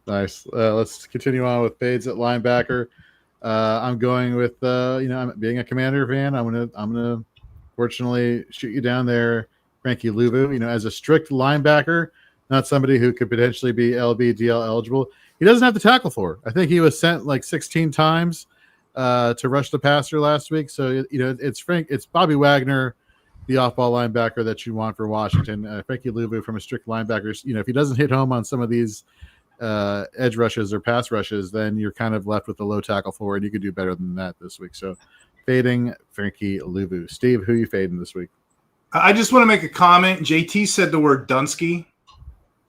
Nice. Let's continue on with fades at linebacker. I'm going with I'm being a Commander fan. I'm gonna fortunately shoot you down there, Frankie Louvu. As a strict linebacker, not somebody who could potentially be LBDL eligible. He doesn't have to tackle for. I think he was sent like 16 times to rush the passer last week. So it's Bobby Wagner, the off-ball linebacker that you want for Washington. Frankie Louvu from a strict linebacker. If he doesn't hit home on some of these edge rushes or pass rushes, then you're kind of left with a low tackle forward. You could do better than that this week. So fading Frankie Louvu. Steve, who are you fading this week? I just want to make a comment. JT said the word Dunsky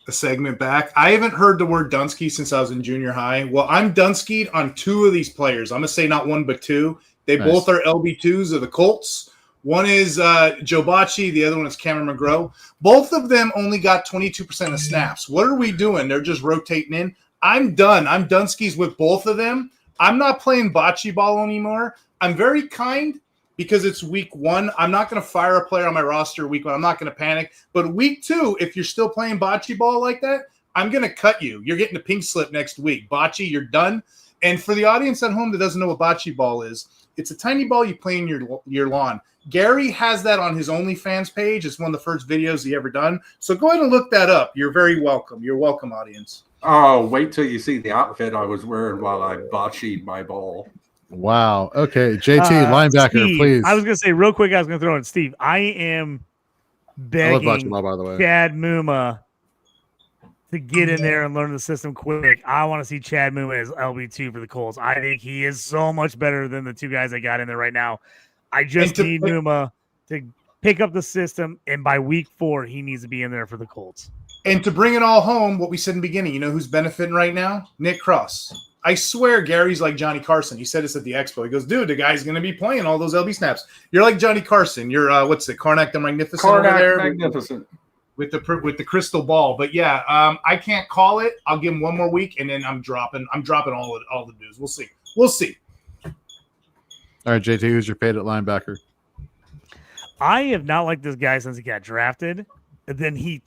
a segment back. I haven't heard the word Dunsky since I was in junior high. Well, I'm Dunskied on 2 of these players. I'm going to say not 1, but 2. They both are LB2s of the Colts. One is Joe Bacci. The other one is Cameron McGrow. Both of them only got 22% of snaps. What are we doing? They're just rotating in. I'm done. I'm Dunskies with both of them. I'm not playing bocce ball anymore. I'm very kind because it's week 1. I'm not going to fire a player on my roster week 1. I'm not going to panic. But week 2, if you're still playing bocce ball like that, I'm going to cut you. You're getting a pink slip next week. Bocce, you're done. And for the audience at home that doesn't know what bocce ball is, it's a tiny ball you play in your lawn. Gary has that on his OnlyFans page. It's one of the first videos he ever done. So go ahead and look that up. You're very welcome. You're welcome, audience. Oh, wait till you see the outfit I was wearing while I bocceed my ball. Wow. Okay, JT, linebacker, Steve, please. I was going to say real quick, I was going to throw in Steve. I am begging ball, by the way. Chad Muma to get in there and learn the system quick. I want to see Chad Muma as LB2 for the Colts. I think he is so much better than the 2 guys I got in there right now. I just need Muma to pick up the system, and by week 4, he needs to be in there for the Colts. And to bring it all home, what we said in the beginning, who's benefiting right now? Nick Cross. I swear Gary's like Johnny Carson. He said this at the expo. He goes, dude, the guy's going to be playing all those LB snaps. You're like Johnny Carson. You're, Karnak the Magnificent over there? Magnificent. With the crystal ball. But yeah, I can't call it. I'll give him 1 more week, and then I'm dropping all the news. We'll see. All right, JT, who's your faded linebacker? I have not liked this guy since he got drafted. And then he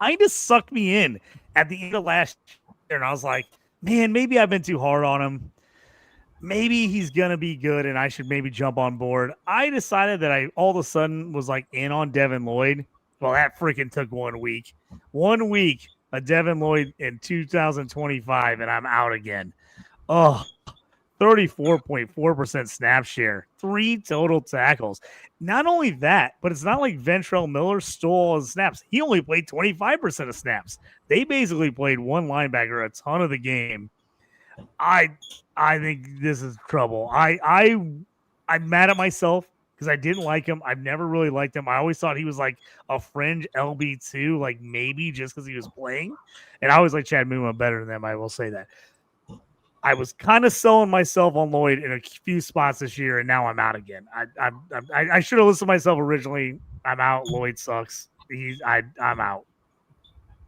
kind of sucked me in at the end of last and I was like, man, maybe I've been too hard on him. Maybe he's gonna be good, and I should maybe jump on board. I decided that I all of a sudden was like in on Devin Lloyd. Well, that freaking took 1 week. 1 week of Devin Lloyd in 2025, and I'm out again. Oh, 34.4% snap share, 3 total tackles. Not only that, but it's not like Ventrell Miller stole his snaps. He only played 25% of snaps. They basically played one linebacker a ton of the game. I think this is trouble. I'm mad at myself because I didn't like him. I've never really liked him. I always thought he was like a fringe LB2, like maybe just because he was playing. And I always like Chad Muma better than them. I will say that. I was kind of selling myself on Lloyd in a few spots this year, and now I'm out again. I should have listened to myself originally. I'm out. Lloyd sucks. I'm out.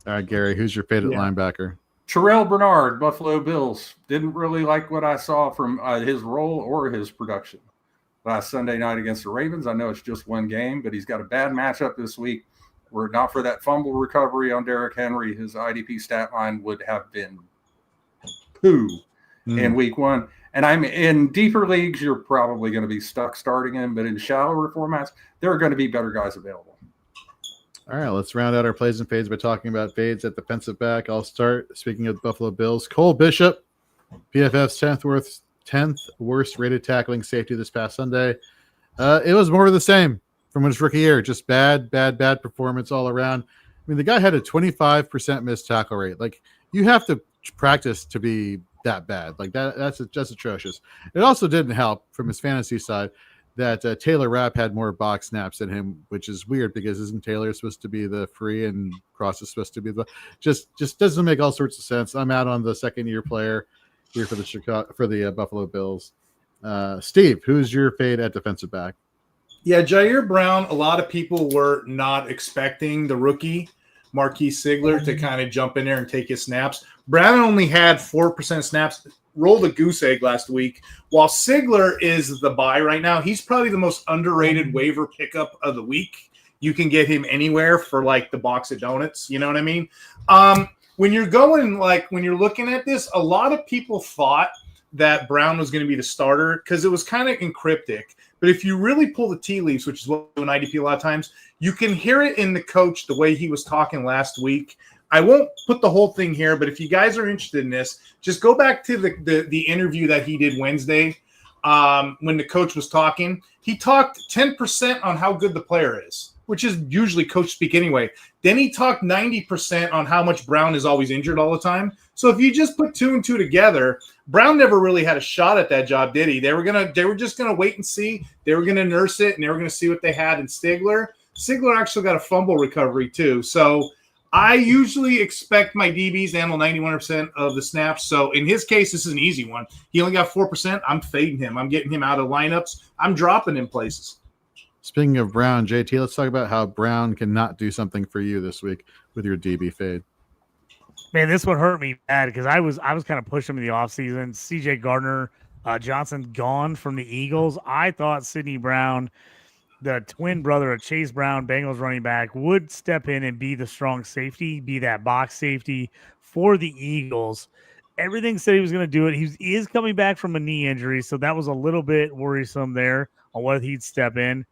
All right, Gary, who's your favorite linebacker? Terrell Bernard, Buffalo Bills. Didn't really like what I saw from his role or his production last Sunday night against the Ravens. I know it's just one game, but he's got a bad matchup this week. Were it not for that fumble recovery on Derrick Henry, his IDP stat line would have been poo in week 1. And I'm in deeper leagues, you're probably going to be stuck starting him, but in shallower formats, there are going to be better guys available. All right, let's round out our plays and fades by talking about fades at defensive back. I'll start. Speaking of the Buffalo Bills, Cole Bishop, PFF's 10th worst rated tackling safety this past Sunday. It was more of the same from his rookie year. Just bad performance all around. I mean, the guy had a 25% missed tackle rate. Like, you have to practice to be that bad. Like that's just atrocious. It also didn't help from his fantasy side that Taylor Rapp had more box snaps than him, which is weird because isn't Taylor supposed to be the free and Cross is supposed to be the just doesn't make all sorts of sense. I'm out on the second-year player here for the Buffalo Bills. Steve, who's your fade at defensive back? Yeah, Jair Brown, a lot of people were not expecting the rookie Marquise Sigler to kind of jump in there and take his snaps. Brown only had 4% snaps, rolled a goose egg last week. While Sigler is the buy right now, he's probably the most underrated waiver pickup of the week. You can get him anywhere for like the box of donuts. You know what I mean? When you're looking at this, a lot of people thought that Brown was going to be the starter because it was kind of cryptic. But if you really pull the tea leaves, which is what we do in IDP a lot of times, you can hear it in the coach the way he was talking last week. I won't put the whole thing here, but if you guys are interested in this, just go back to the interview that he did Wednesday when the coach was talking. He talked 10% on how good the player is, which is usually coach speak anyway. Then he talked 90% on how much Brown is always injured all the time. So if you just put 2 and 2 together, Brown never really had a shot at that job, did he? They were just gonna wait and see. They were gonna nurse it, and they were gonna see what they had in Sigler. Sigler actually got a fumble recovery too. So I usually expect my DBs to handle 91% of the snaps. So in his case, this is an easy one. He only got 4%. I'm fading him. I'm getting him out of lineups. I'm dropping him places. Speaking of Brown, JT, let's talk about how Brown cannot do something for you this week with your DB fade. Man, this one hurt me bad because I was kind of pushing him in the offseason. CJ Gardner Johnson gone from the Eagles. I thought Sidney Brown, the twin brother of Chase Brown, Bengals running back, would step in and be the strong safety, be that box safety for the Eagles. Everything said he was going to do it. He is coming back from a knee injury, so that was a little bit worrisome there on whether he'd step in.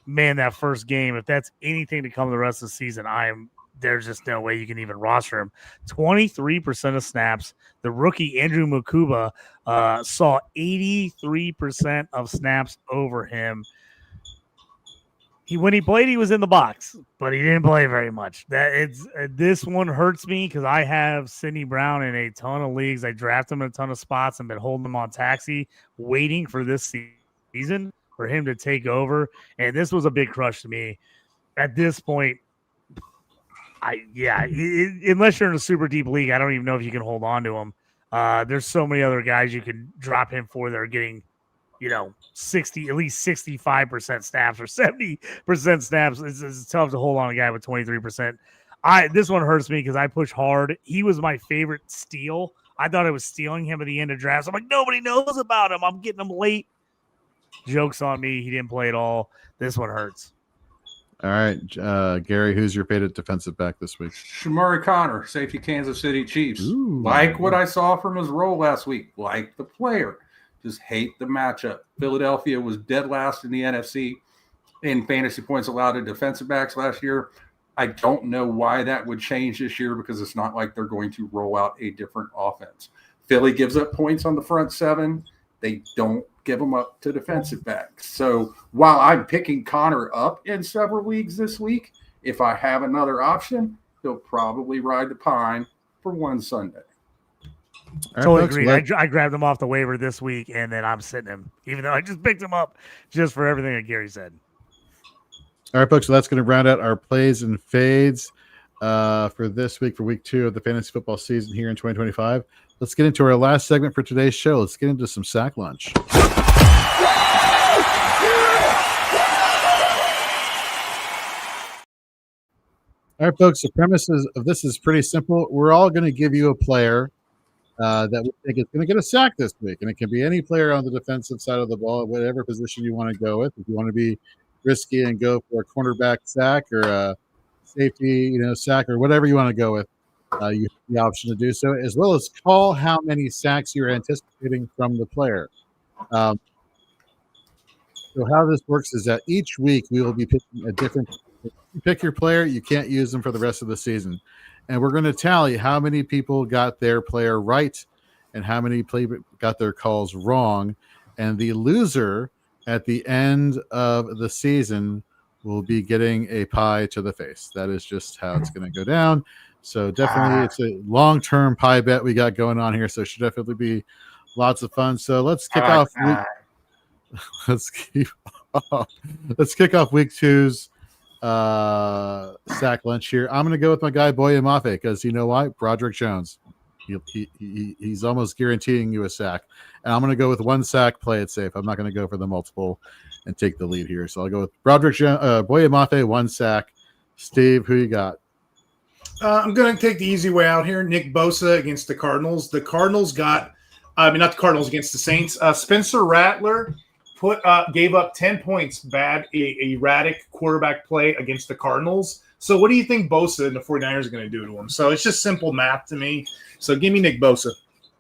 Man, that first game, if that's anything to come the rest of the season, there's just no way you can even roster him. 23% of snaps. The rookie Andrew Mukuba saw 83% of snaps over him. When he played, he was in the box, but he didn't play very much. This one hurts me because I have Sidney Brown in a ton of leagues. I draft him in a ton of spots and been holding him on taxi, waiting for this season for him to take over. And this was a big crush to me. At this point, unless you're in a super deep league, I don't even know if you can hold on to him. There's so many other guys you can drop him for that are getting, at least 65% snaps or 70% snaps. It's tough to hold on a guy with 23%. This one hurts me because I push hard. He was my favorite steal. I thought I was stealing him at the end of drafts. I'm like, nobody knows about him. I'm getting him late. Joke's on me. He didn't play at all. This one hurts. All right, Gary, who's your favorite defensive back this week? Shamari Connor, safety, Kansas City Chiefs. Ooh. Like what I saw from his role last week. Like the player. Just hate the matchup. Philadelphia was dead last in the NFC in fantasy points allowed to defensive backs last year. I don't know why that would change this year because it's not like they're going to roll out a different offense. Philly gives up points on the front seven. They don't give them up to defensive backs. So while I'm picking Connor up in several leagues this week, if I have another option, he'll probably ride the pine for one Sunday. Totally agree. I grabbed him off the waiver this week, and then I'm sitting him, even though I just picked him up just for everything that Gary said. All right, folks, so that's going to round out our plays and fades for this week, for week 2 of the fantasy football season here in 2025. Let's get into our last segment for today's show. Let's get into some sack lunch. All right, folks, the premise of this is pretty simple. We're all going to give you a player that we think is going to get a sack this week. And it can be any player on the defensive side of the ball, whatever position you want to go with. If you want to be risky and go for a cornerback sack or a safety, sack or whatever you want to go with, you have the option to do so, as well as call how many sacks you're anticipating from the player. So how this works is that each week we will be picking a different. You pick your player, you can't use them for the rest of the season. And we're going to tally how many people got their player right and how many got their calls wrong. And the loser at the end of the season will be getting a pie to the face. That is just how it's going to go down. So definitely it's a long-term pie bet we got going on here. So it should definitely be lots of fun. So let's kick off. Let's kick off week 2's sack lunch here. I'm going to go with my guy Boye Mafe because you know why? Broderick Jones. He's almost guaranteeing you a sack. And I'm going to go with one sack, play it safe. I'm not going to go for the multiple and take the lead here. So I'll go with Broderick Boye Mafe, one sack. Steve, who you got? I'm going to take the easy way out here. Nick Bosa against the Cardinals. The Cardinals got, not the Cardinals, against the Saints. Spencer Rattler gave up 10 points, bad, erratic quarterback play against the Cardinals. So what do you think Bosa and the 49ers are going to do to him? So it's just simple math to me. So give me Nick Bosa.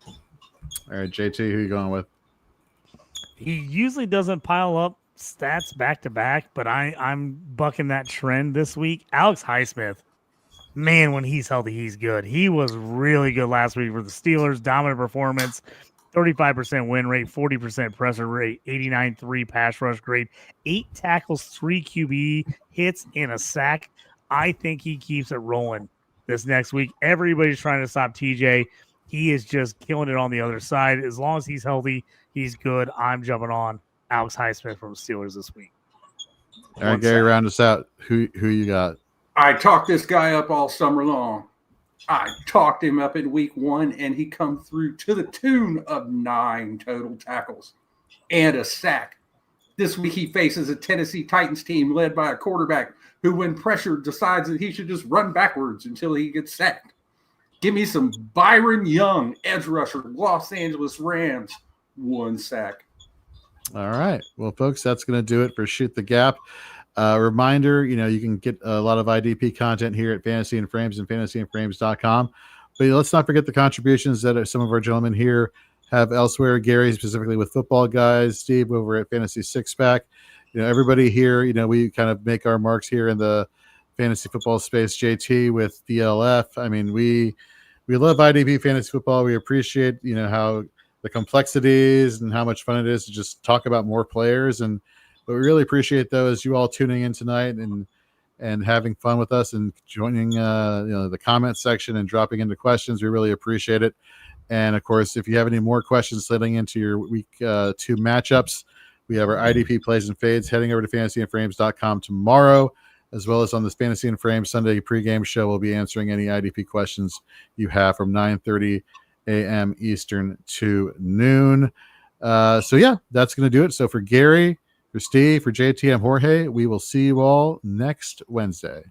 All right, JT, who you going with? He usually doesn't pile up stats back to back, but I'm bucking that trend this week. Alex Highsmith, man, when he's healthy, he's good. He was really good last week for the Steelers. Dominant performance, 35% win rate, 40% pressure rate, 89.3 pass rush grade, 8 tackles, 3 QB hits, and a sack. I think he keeps it rolling this next week. Everybody's trying to stop TJ. He is just killing it on the other side. As long as he's healthy, he's good. I'm jumping on Alex Highsmith from the Steelers this week. All right, Gary, round us out. Who you got? I talked this guy up all summer long. I talked him up in week 1, and he come through to the tune of 9 total tackles and a sack. This week he faces a Tennessee Titans team led by a quarterback who, when pressured, decides that he should just run backwards until he gets sacked. Give me some Byron Young, edge rusher, Los Angeles Rams, 1 sack. All right. Well, folks, that's going to do it for Shoot the Gap. Reminder, you can get a lot of IDP content here at Fantasy and Frames and fantasyandframes.com. But let's not forget the contributions that some of our gentlemen here have elsewhere. Gary specifically with Football Guys, Steve over at Fantasy Six Pack. Everybody here, we kind of make our marks here in the fantasy football space. JT with DLF. I mean, we love IDP Fantasy Football. We appreciate, how the complexities and how much fun it is to just talk about more players. And what we really appreciate, though, is you all tuning in tonight and having fun with us and joining, the comment section and dropping into questions. We really appreciate it. And, of course, if you have any more questions leading into your week 2 matchups, we have our IDP plays and fades heading over to fantasyandframes.com tomorrow, as well as on this Fantasy and Frames Sunday pregame show. We'll be answering any IDP questions you have from 9:30 a.m. Eastern to noon. That's going to do it. So for Gary, for Steve, for JT, I'm Jorge. We will see you all next Wednesday.